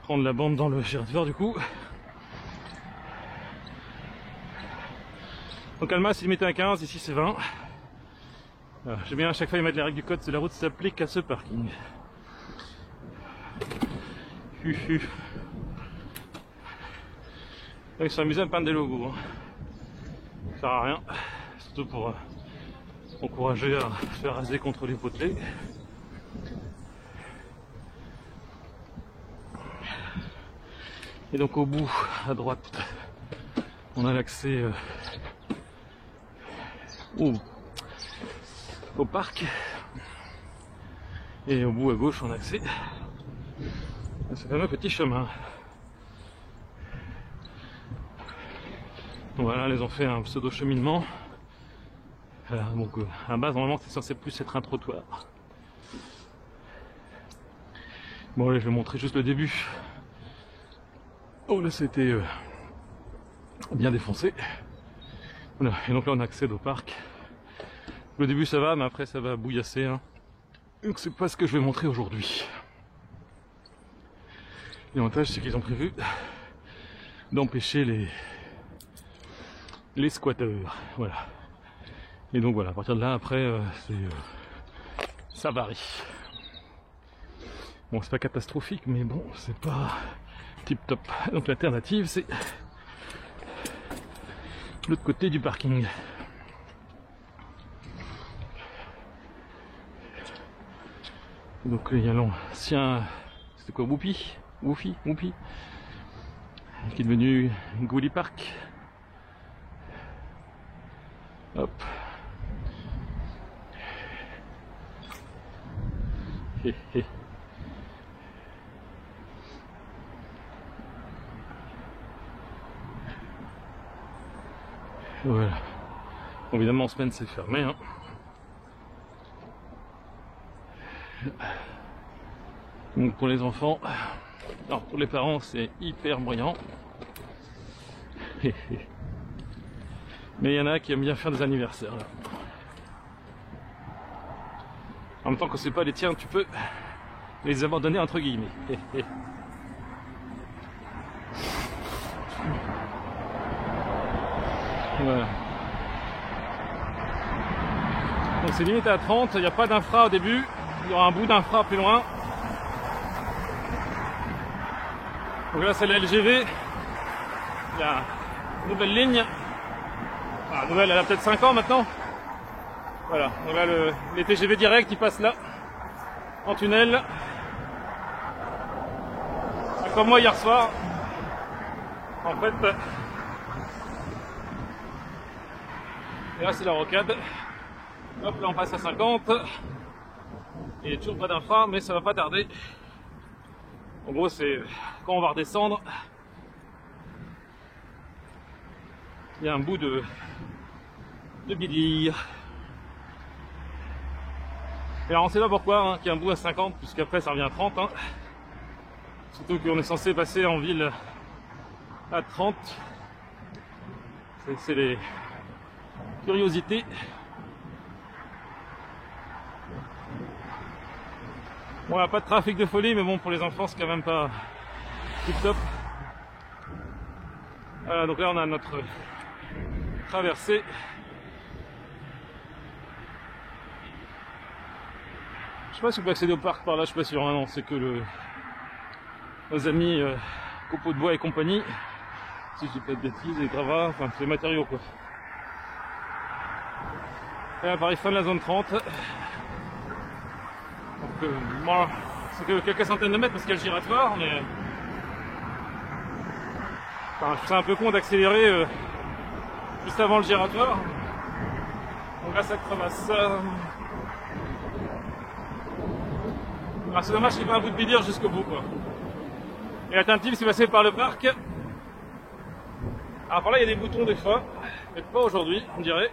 prendre la bande dans le giratoire du coup. Donc Almas il mettait à 15, ici c'est 20. J'aime bien à chaque fois y mettre les règles du code, la route s'applique à ce parking. Ils sont amusés à me peindre des logos. Hein. Ça sert à rien. Surtout pour encourager à se faire raser contre les potelets. Et donc au bout, à droite, on a l'accès au parc. Et au bout à gauche, on a accès à ce fameux petit chemin. Voilà, ils ont fait un pseudo cheminement. Donc à la base, normalement, c'est censé plus être un trottoir. Bon, allez, je vais montrer juste le début. Oh, là, c'était bien défoncé. Voilà. Et donc là, on accède au parc. Le début, ça va, mais après, ça va bouillasser. Hein. Donc c'est pas ce que je vais montrer aujourd'hui. L'avantage c'est qu'ils ont prévu d'empêcher les squatteurs. Voilà. Et donc voilà, à partir de là, après, ça varie. Bon, c'est pas catastrophique, mais bon, c'est pas tip top. Donc l'alternative, c'est l'autre côté du parking. Donc il y a l'ancien, c'était quoi, Whoopi, qui est devenu Goody Park. Hop. Hé hé. Voilà. Évidemment en semaine c'est fermé, hein. Donc pour les enfants, alors pour les parents c'est hyper bruyant. Mais il y en a qui aiment bien faire des anniversaires là. En même temps que c'est pas les tiens, tu peux les abandonner entre guillemets. Voilà. Donc c'est limité à 30, il n'y a pas d'infra au début, il y aura un bout d'infra plus loin. Donc là c'est la LGV, il y a une nouvelle ligne, enfin, nouvelle, elle a peut-être 5 ans maintenant. Voilà, donc là les TGV direct ils passent là, en tunnel. Comme moi hier soir, en fait, et là c'est la rocade. Hop, là on passe à 50. Il n'y a toujours pas d'infra, mais ça va pas tarder. En gros, c'est quand on va redescendre, il y a un bout de bidille. Et alors on sait pas pourquoi, hein, qu'il y a un bout à 50, puisqu'après ça revient à 30. Hein. Surtout qu'on est censé passer en ville à 30. C'est les curiosités. Bon, il n'y a pas de trafic de folie, mais bon, pour les enfants, c'est quand même pas tip top. Voilà, donc là, on a notre traversée. Je sais pas si on peut accéder au parc par là, je suis pas sûr. Hein, non, c'est que nos amis copeaux de bois et compagnie. Si je dis pas de bêtises, et gravats, enfin, c'est les matériaux, quoi. Et là, pareil, fin de la zone 30. Donc, bon, c'est que quelques centaines de mètres parce qu'il y a le giratoire, mais enfin, je trouve ça un peu con d'accélérer juste avant le giratoire. Donc là ça crevasse. Ah, c'est dommage qu'il n'y ait pas un bout de bidire jusqu'au bout, quoi. Et l'alternative c'est passer par le parc. Alors par là il y a des boutons des fois, mais pas aujourd'hui on dirait.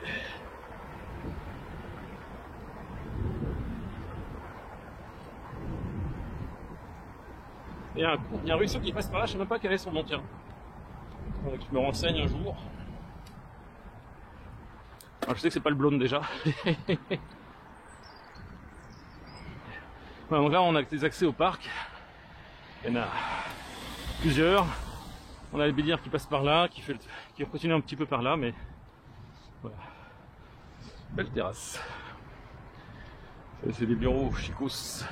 Il y a un ruisseau qui passe par là, je sais même pas quel est son nom, tiens. Donc je me renseigne un jour. Alors, je sais que c'est pas le Blône déjà. Voilà, donc là on a des accès au parc. Il y en a plusieurs. On a le Bélier qui passe par là, qui continue un petit peu par là, mais voilà. Belle terrasse. C'est des bureaux chicos.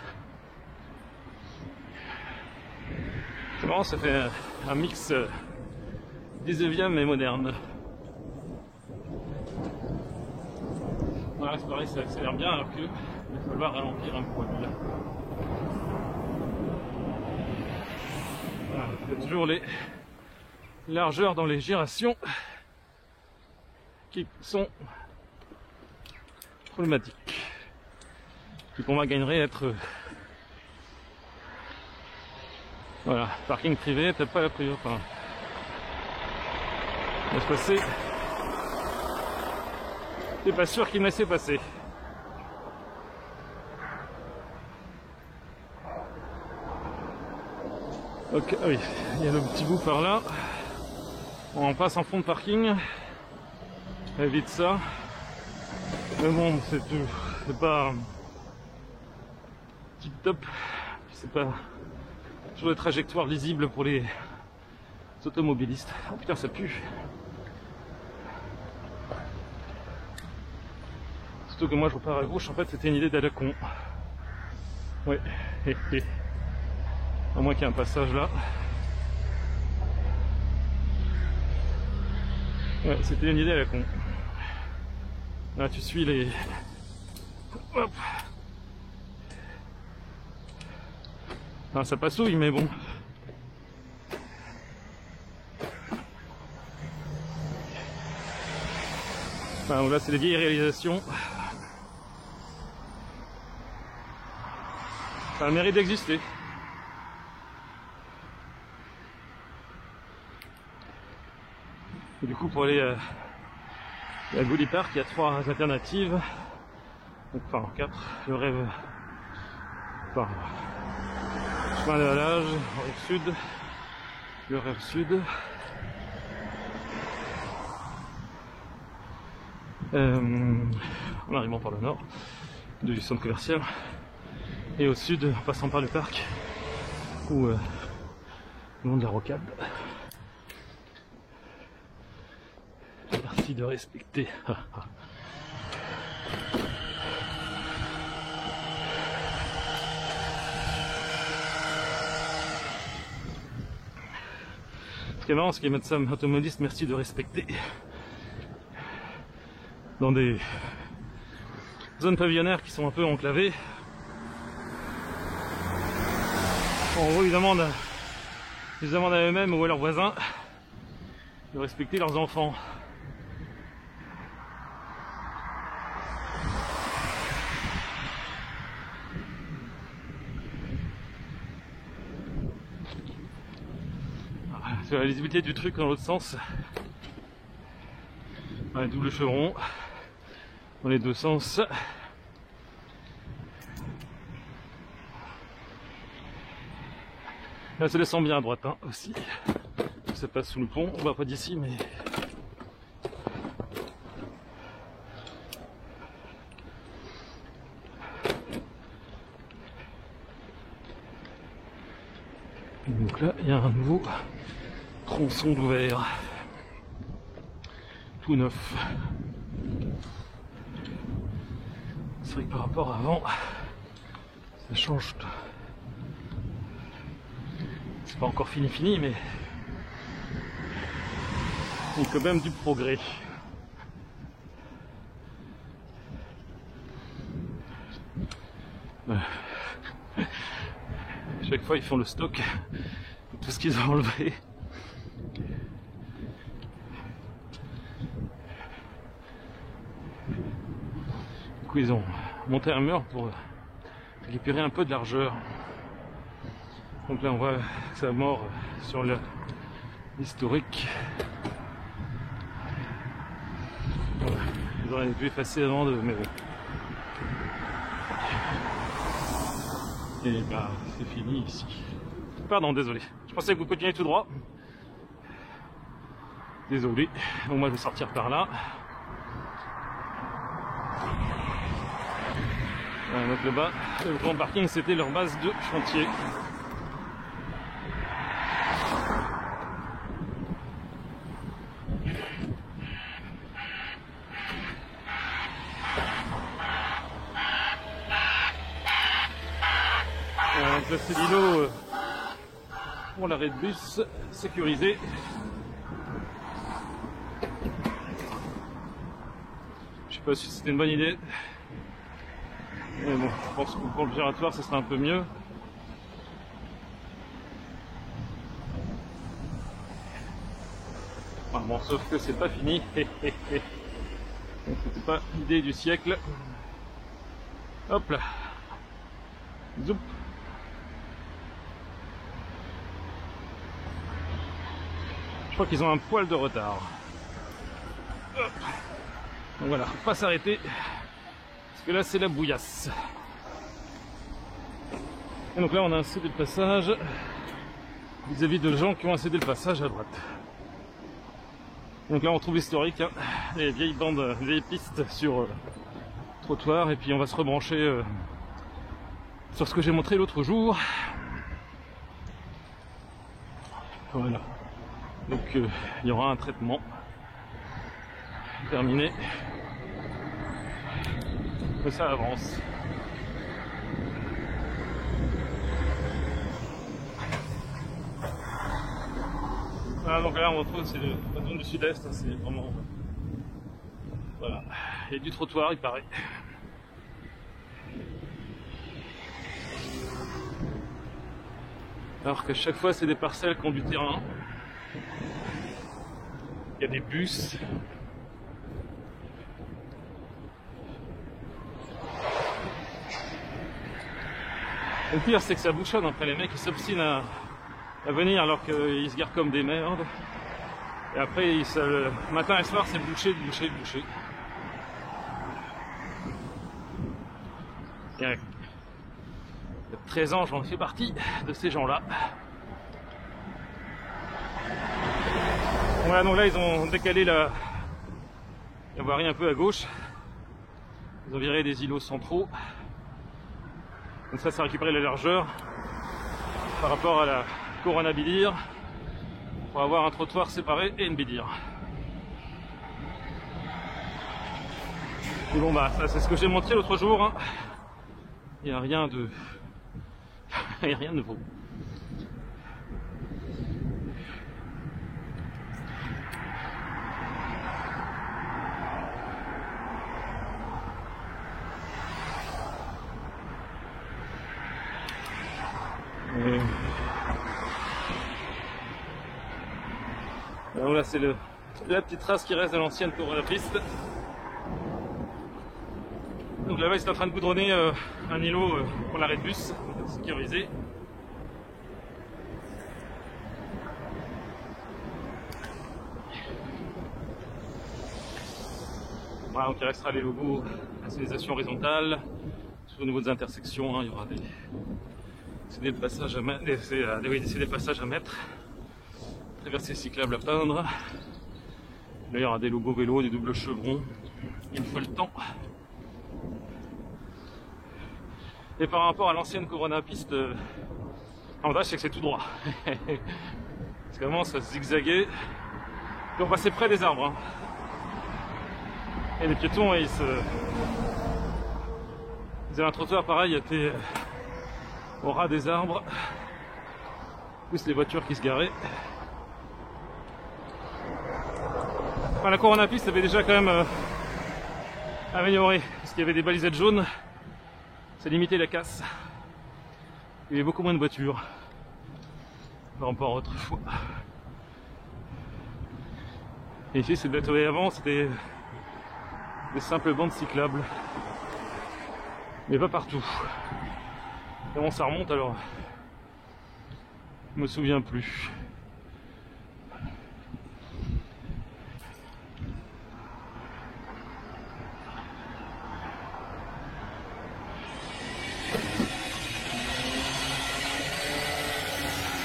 C'est marrant, ça fait un mix 19e et moderne. Voilà, c'est pareil, ça accélère bien alors que il va falloir ralentir un poil. Voilà, il y a toujours les largeurs dans les gyrations qui sont problématiques. Puis pour moi gagnerait être voilà, parking privé, peut-être pas la priorité. Enfin, laisse passer. T'es pas sûr qu'il me laissait passer. Ok, ah oui, il y a le petit bout par là. On passe en fond de parking. Évite ça. Mais bon, c'est pas. tip top. C'est pas toujours des trajectoires lisibles pour les automobilistes. Oh putain, ça pue. Surtout que moi je repars à gauche, en fait c'était une idée d'à la con. Ouais, à moins qu'il y ait un passage là. Ouais, c'était une idée à la con. Là tu suis les... Hop. Ah, ça passouille mais bon. Enfin, là c'est les vieilles réalisations. Ça a le mérite d'exister. Et du coup pour aller à Goodie Park, il y a 3 alternatives. Enfin 4, le rêve. Enfin, chemin de la Lage, rêve sud, le rêve sud. En arrivant par le nord du centre commercial. Et au sud, en passant par le parc, ou le long de la rocade. Merci de respecter. Ce qui est marrant, c'est qu'ils mettent ça automobiliste, merci de respecter. Dans des zones pavillonnaires qui sont un peu enclavées. En gros, ils demandent à eux-mêmes ou à leurs voisins de respecter leurs enfants. Sur la lisibilité du truc dans l'autre sens, un double chevron dans les deux sens. Là, ça descend bien à droite hein, aussi. Ça passe sous le pont, on va pas d'ici, mais donc là, il y a un nouveau tronçon d'ouvert, tout neuf. C'est vrai que par rapport à avant, ça change. C'est pas encore fini, mais il y a quand même du progrès. Chaque fois, ils font le stock de tout ce qu'ils ont enlevé. Du coup, ils ont monté un mur pour récupérer un peu de largeur. Donc là, on voit que ça mord sur l'historique. Ils auraient pu effacer avant de... Mais bon. Et bah, c'est fini ici. Pardon, désolé. Je pensais que vous continuiez tout droit. Désolé. Bon, moi, je vais sortir par là. Donc le bas, le grand parking, c'était leur base de chantier. Donc là, c'est l'îlot pour l'arrêt de bus sécurisé. Je sais pas si c'était une bonne idée. Mais bon, je pense que pour le giratoire, ça serait un peu mieux. Ah, bon, sauf que c'est pas fini. Donc c'était pas l'idée du siècle. Hop là. Zoup. Je crois qu'ils ont un poil de retard. Hop. Donc voilà, faut pas s'arrêter. Parce que là c'est la bouillasse. Et donc là on a un cédé de passage vis-à-vis de gens qui ont un cédé de passage à droite. Donc là on trouve l'historique, hein, les vieilles bandes, les vieilles pistes sur trottoir, et puis on va se rebrancher sur ce que j'ai montré l'autre jour. Voilà. Donc il y aura un traitement terminé. Mais ça avance. Voilà, donc là on retrouve, c'est la zone du sud-est, hein, c'est vraiment... Voilà, il y a du trottoir il paraît. Alors qu'à chaque fois c'est des parcelles qui ont du terrain. Il y a des bus. Le pire c'est que ça bouchonne, après les mecs ils s'obstinent à venir alors qu'ils se garent comme des merdes. Et après le matin et le soir c'est bouché. Il y a 13 ans j'en fais partie de ces gens-là. Voilà, donc là ils ont décalé la voirie un peu à gauche. Ils ont viré des îlots centraux. Donc ça récupéré la largeur par rapport à la Corona Bidir pour avoir un trottoir séparé et une bidir. Et bon bah ça c'est ce que j'ai montré l'autre jour. Hein. Il n'y a rien de... Il n'y a rien de nouveau. Alors là c'est la petite trace qui reste de l'ancienne Corona piste. Donc là-bas ils sont en train de goudronner un îlot pour l'arrêt de bus, sécurisé. Voilà, donc il restera les logos, la signalisation horizontale, au niveau des intersections, hein, il y aura des passages à mettre, des passages à mettre, traversées cyclables à peindre. Là il y aura des logos vélo, des doubles chevrons, une fois le temps. Et par rapport à l'ancienne Corona piste, l'avantage c'est que c'est tout droit. Ça commence à zigzaguer. Puis on passait près des arbres. Hein. Et les piétons, ils avaient un trottoir pareil, il était au ras des arbres. Plus les voitures qui se garaient. Enfin, la Corona piste avait déjà quand même amélioré, parce qu'il y avait des balisettes jaunes. Ça limitait la casse. Il y avait beaucoup moins de voitures par rapport à autrefois. Et ici, c'est bête, avant c'était des simples bandes cyclables, mais pas partout. Comment ça remonte alors? Je me souviens plus.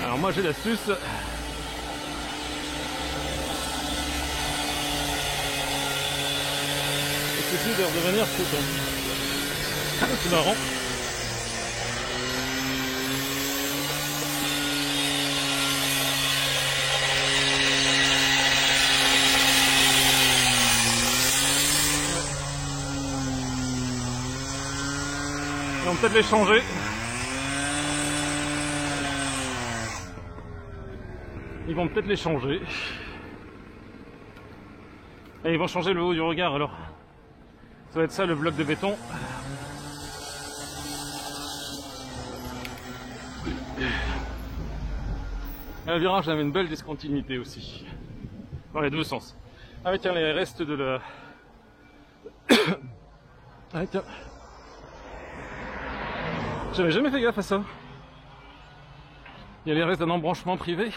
Alors moi j'ai l'astuce. C'est de redevenir piéton. C'est marrant. Ils vont peut-être les changer. Ils vont peut-être les changer. Et ils vont changer le haut du regard alors. Ça va être ça le bloc de béton. À le virage, j'avais une belle discontinuité aussi. Dans les deux sens. Ah mais tiens, les restes de la... Ah tiens. J'avais jamais fait gaffe à ça. Il y a les restes d'un embranchement privé.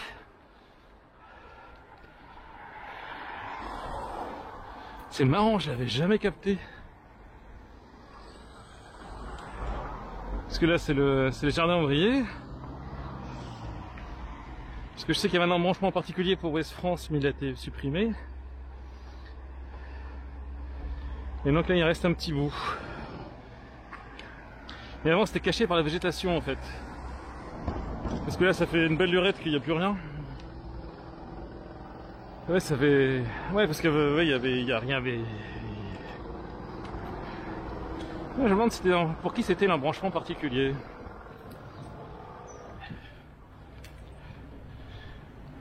C'est marrant, je l'avais jamais capté. Parce que là c'est le jardin ouvrier. Parce que je sais qu'il y avait un embranchement particulier pour Ouest France, mais il a été supprimé. Et donc là il reste un petit bout. Et avant c'était caché par la végétation en fait. Parce que là ça fait une belle lurette qu'il n'y a plus rien. Ouais, ça fait... Ouais, parce que ouais, il y a rien... Ouais, je me demande pour qui c'était l'embranchement particulier.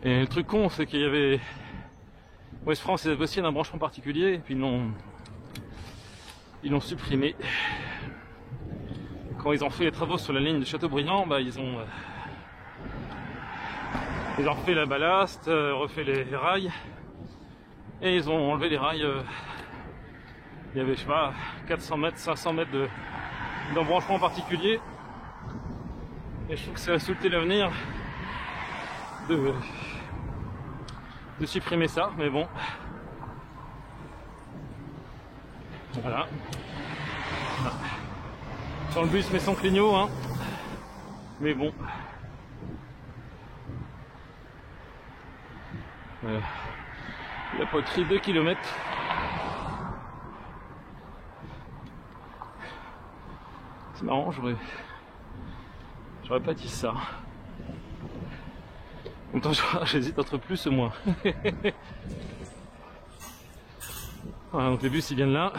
Et le truc con, c'est qu'il y avait... Ouest France, ils avaient aussi un embranchement particulier, et puis ils l'ont supprimé. Quand ils ont fait les travaux sur la ligne de Châteaubriand, bah ils ont refait la ballast, refait les rails, et ils ont enlevé les rails. Il y avait, je sais pas, 400 mètres, 500 mètres d'embranchement particulier. Et je trouve que ça a sauté l'avenir de supprimer ça, mais bon. Voilà. Dans le bus, mais sans clignot, hein. Mais bon. Voilà. La poterie 2 km. C'est marrant, j'aurais pas dit ça. En même temps, j'hésite entre plus et moins. Voilà, donc les bus ils viennent là.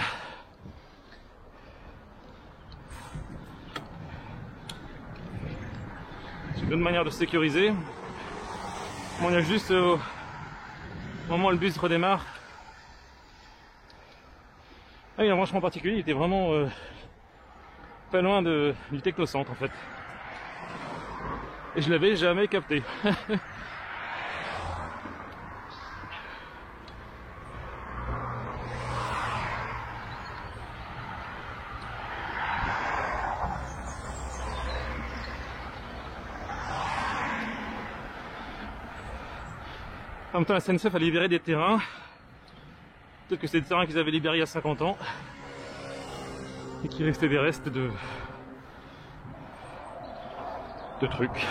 C'est une bonne manière de sécuriser. Bon, il y a juste au moment où le bus redémarre. Ah, il y a un branchement particulier, il était vraiment pas loin du technocentre en fait. Et je l'avais jamais capté. En même temps, la SNCF a libéré des terrains. Peut-être que c'est des terrains qu'ils avaient libérés il y a 50 ans. Et qu'il restait des restes de trucs.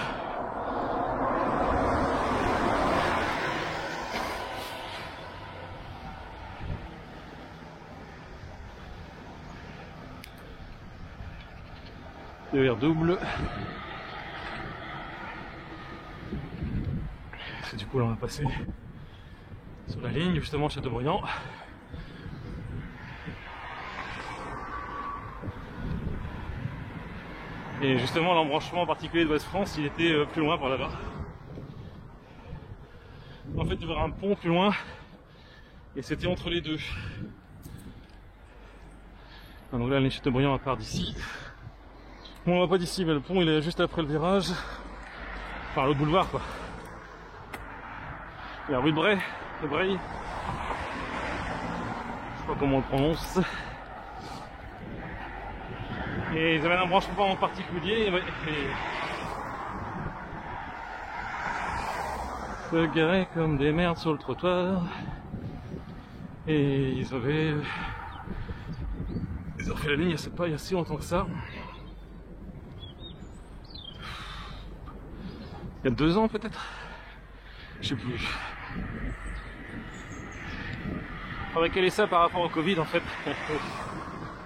TER double. Du coup là on va passer sur la ligne justement Châteaubriand. Et justement l'embranchement particulier de Ouest France il était plus loin par là-bas. En fait il y avait un pont plus loin et c'était entre les deux. Donc là la ligne Châteaubriand à part d'ici. Bon on va pas d'ici mais le pont il est juste après le virage. Enfin le boulevard quoi. La rue de Bray, je sais pas comment on le prononce. Et ils avaient un branchement en particulier et se garaient comme des merdes sur le trottoir. Et ils ont fait la ligne il y a si longtemps que ça. Il y a 2 ans peut-être. Je sais plus. Faudrait caler ça par rapport au Covid en fait.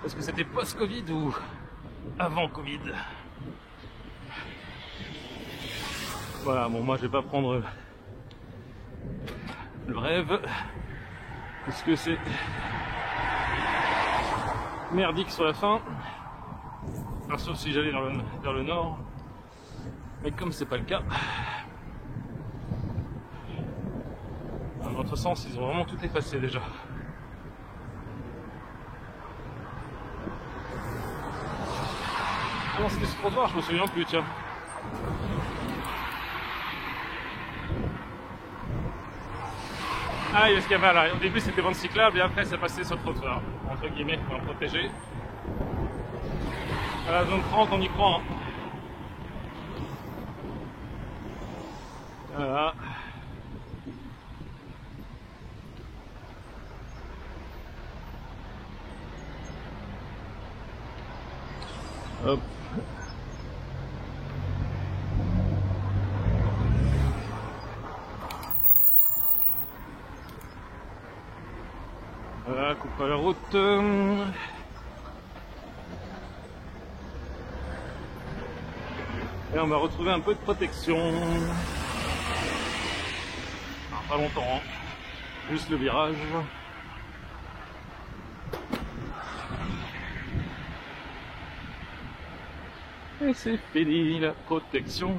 Est-ce que c'était post-Covid ou avant Covid? Voilà, bon moi je vais pas prendre le rêve. Parce que c'est merdique sur la fin. Enfin, sauf si j'allais vers le nord. Mais comme c'est pas le cas. Dans notre sens, ils ont vraiment tout effacé déjà. Comment c'était ce trottoir? Je me souviens plus, tiens. Ah oui, parce qu'il y avait là, au début c'était bande cyclable et après ça passait sur le trottoir, entre guillemets, pour en protéger. À la zone 30, on y croit. Hein. Voilà. Hop. Voilà, coupe à la route. Et on va retrouver un peu de protection. Alors, pas longtemps, hein. Juste le virage. Et c'est fini la protection.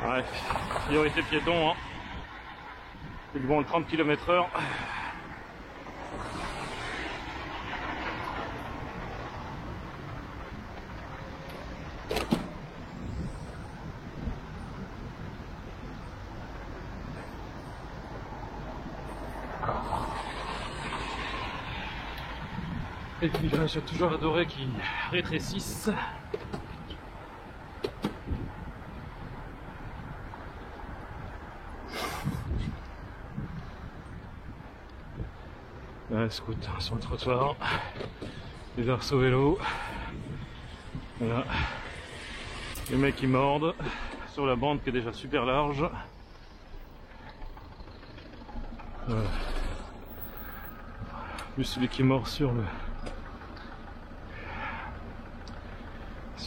Ouais, priorité piéton, hein. Ils vont 30 km/h. Et puis là, j'ai toujours adoré qu'ils rétrécissent. Là, scout sur le trottoir, les arceaux vélo. Voilà. Les mecs qui mordent sur la bande qui est déjà super large. Voilà. Plus celui qui mord sur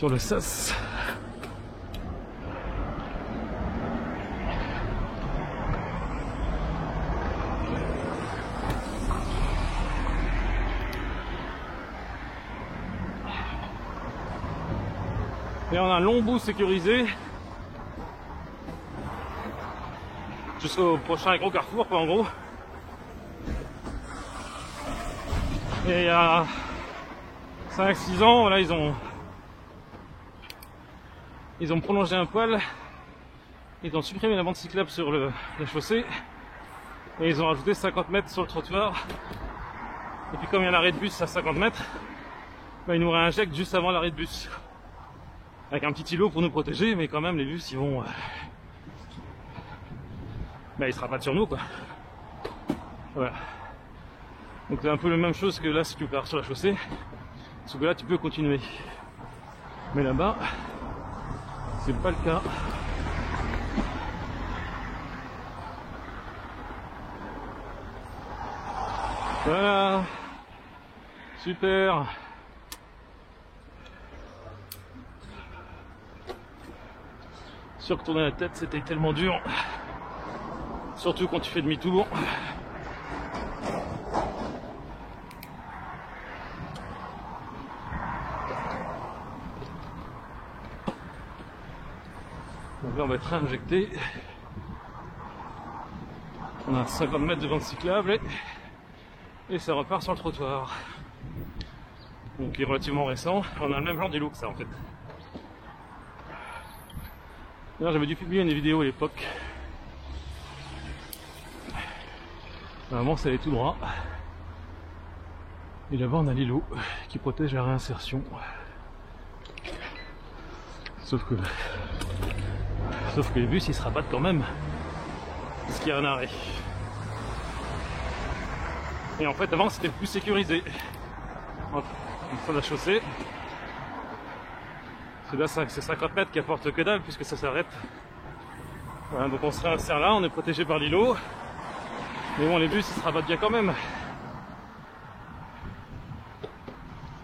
le sas. Et on a un long bout sécurisé jusqu'au prochain gros carrefour, quoi, en gros. Et il y a 5-6 ans, voilà, ils ont prolongé un poil, ils ont supprimé la bande cyclable sur la chaussée et ils ont rajouté 50 mètres sur le trottoir. Et puis comme il y a l'arrêt de bus à 50 mètres, bah, ils nous réinjectent juste avant l'arrêt de bus avec un petit îlot pour nous protéger, mais quand même les bus ils vont bah, il sera pas sur nous, quoi. Voilà. Donc c'est un peu la même chose que là si tu pars sur la chaussée, sauf que là tu peux continuer, mais là-bas c'est pas le cas. Voilà, super. Sûr que tourner la tête c'était tellement dur, surtout quand tu fais demi-tour. Donc là on va être injecté. On a 50 mètres de bande cyclable et ça repart sur le trottoir. Donc il est relativement récent. On a le même genre d'îlot que ça en fait. D'ailleurs j'avais dû publier une vidéo à l'époque. Normalement ça allait tout droit. Et là-bas on a l'îlot qui protège la réinsertion. Sauf que les bus ils se rabattent quand même. Parce qu'il y a un arrêt. Et en fait avant c'était plus sécurisé. Sur la chaussée. C'est là c'est 50 mètres qui apporte que dalle puisque ça s'arrête. Voilà, donc on se réinsère là, on est protégé par l'îlot. Mais bon les bus ils se rabattent bien quand même.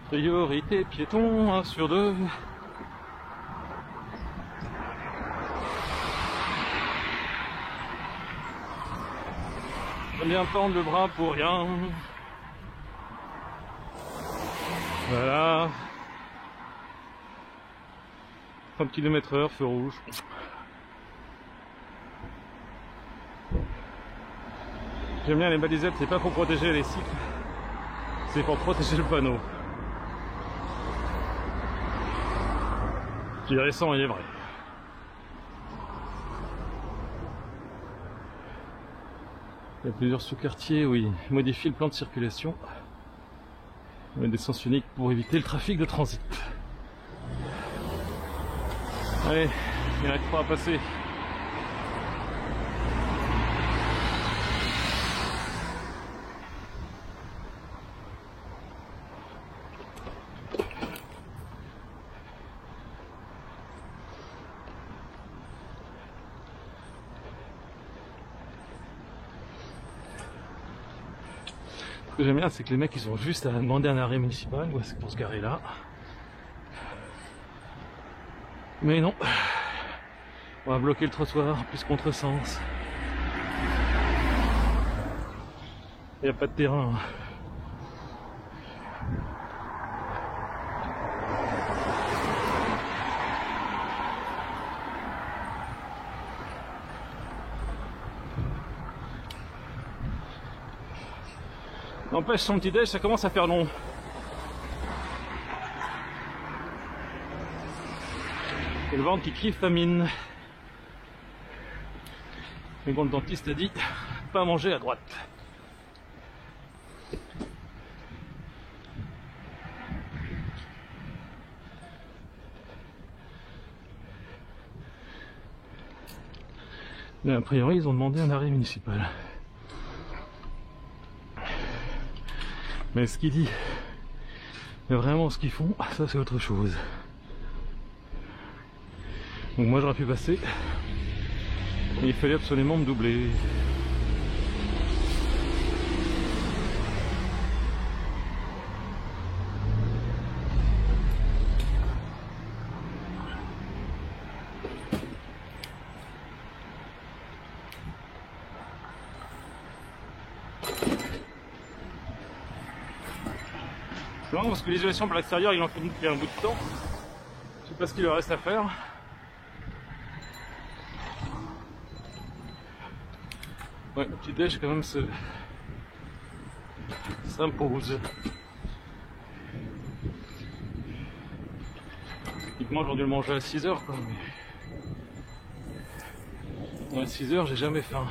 Priorité piéton, 1 sur 2. J'aime bien tendre le bras pour rien. Voilà. 30 km/h, feu rouge. J'aime bien les balisettes, c'est pas pour protéger les cycles, c'est pour protéger le panneau. Ce qui est récent, il est vrai. Il y a plusieurs sous-quartiers où ils modifient le plan de circulation. On met des sens uniques pour éviter le trafic de transit. Allez, il y en a 3 à passer. Ce que j'aime bien, c'est que les mecs ils ont juste à demander un arrêt municipal ou c'est pour se garer là. Mais non, on va bloquer le trottoir plus contresens. Il n'y a pas de terrain. N'empêche, son petit déj, ça commence à faire long. Et le ventre qui crie famine. Mais bon, le dentiste a dit pas manger à droite. Mais a priori, ils ont demandé un arrêt municipal. Mais ce qu'il dit, mais vraiment ce qu'ils font, ça c'est autre chose. Donc moi j'aurais pu passer, mais il fallait absolument me doubler. C'est marrant parce que l'isolation par l'extérieur, il en fait depuis un bout de temps. Je sais pas ce qu'il leur reste à faire. Ouais, le petit déj quand même s'impose. Typiquement j'aurais dû le manger à 6 h quoi. Mais... à 6 h j'ai jamais faim.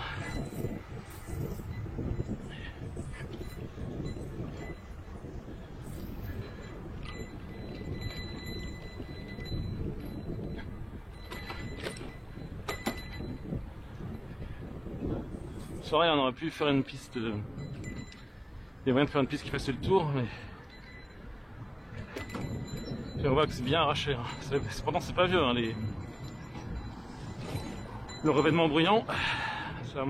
On aurait pu faire une piste. Il y a moyen de faire une piste qui fasse le tour, mais puis on voit que c'est bien arraché. Hein. Cependant, c'est pas vieux. Hein, le revêtement bruyant, ça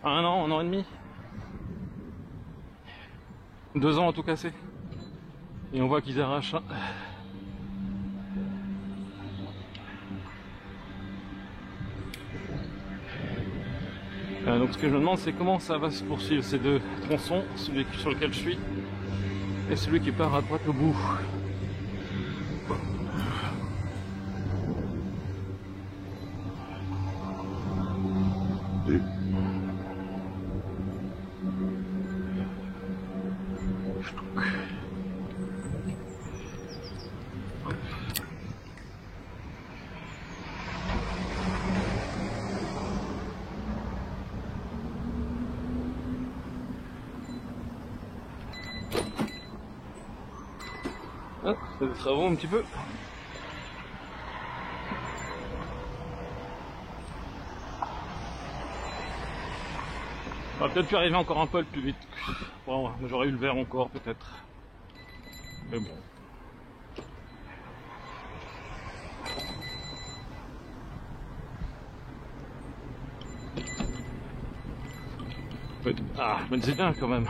a un an et demi, 2 ans en tout cassé. Et on voit qu'ils arrachent. Hein. Donc ce que je me demande, c'est comment ça va se poursuivre ces deux tronçons, celui sur lequel je suis et celui qui part à droite au bout. Ah, c'est des travaux un petit peu. On aurait peut-être pu arriver encore un peu plus vite. Bon, j'aurais eu le verre encore peut-être. Mais bon. Ah, je me disais bien quand même.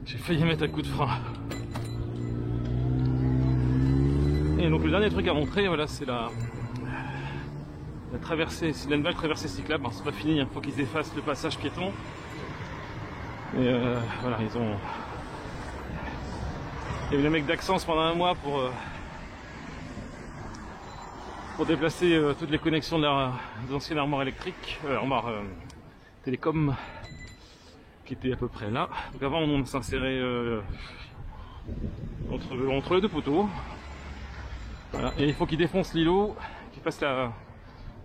J'ai failli mettre un coup de frein. Et donc le dernier truc à montrer, voilà, c'est la traversée, c'est la nouvelle traversée cyclable. C'est pas fini, il faut qu'ils effacent le passage piéton. Et voilà, ils ont... Il y a eu le mec d'Axence pendant un mois pour déplacer toutes les connexions des anciennes armoires électriques, armoires télécom, qui étaient à peu près là. Donc avant on s'insérait entre les deux poteaux. Voilà. Et il faut qu'ils défoncent l'îlot, qu'ils fassent le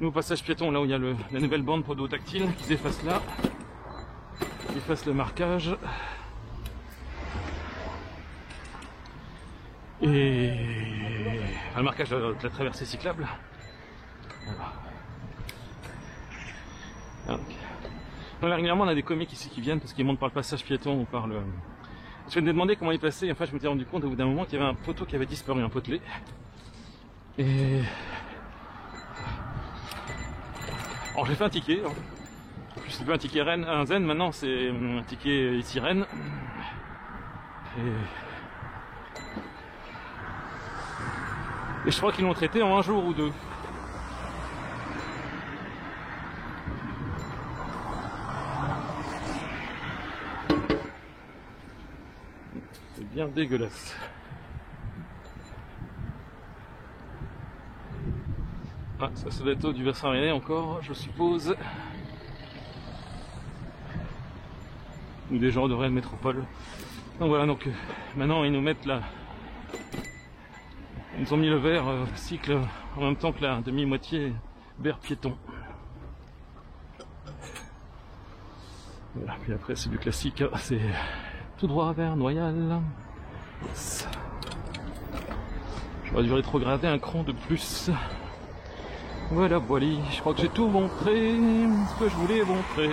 nouveau passage piéton là où il y a la nouvelle bande pour dos tactile, qu'ils effacent là, qu'ils fassent le marquage. Et le marquage de la traversée cyclable. Voilà. Donc, là, régulièrement on a des comiques ici qui viennent parce qu'ils montent par le passage piéton ou par le... Je me demandais comment ils passaient, et en fait je me suis rendu compte au bout d'un moment qu'il y avait un poteau qui avait disparu, un potelet. Et... Alors j'ai fait un ticket, hein. Plus c'est plus un ticket Rennes, un Zen, maintenant c'est un ticket ici Rennes. Et je crois qu'ils l'ont traité en un jour ou deux. C'est bien dégueulasse. Ah, ça doit être du bassin rennais encore, je suppose. Ou des gens de Rennes Métropole. Donc voilà, donc maintenant ils nous mettent là. Ils nous ont mis le vert cycle en même temps que la demi-moitié vert piéton. Voilà, puis après c'est du classique, c'est tout droit vers Noyal. Yes. J'aurais dû rétrograder un cran de plus. Voilà, voilà, je crois que j'ai tout montré, ce que je voulais montrer.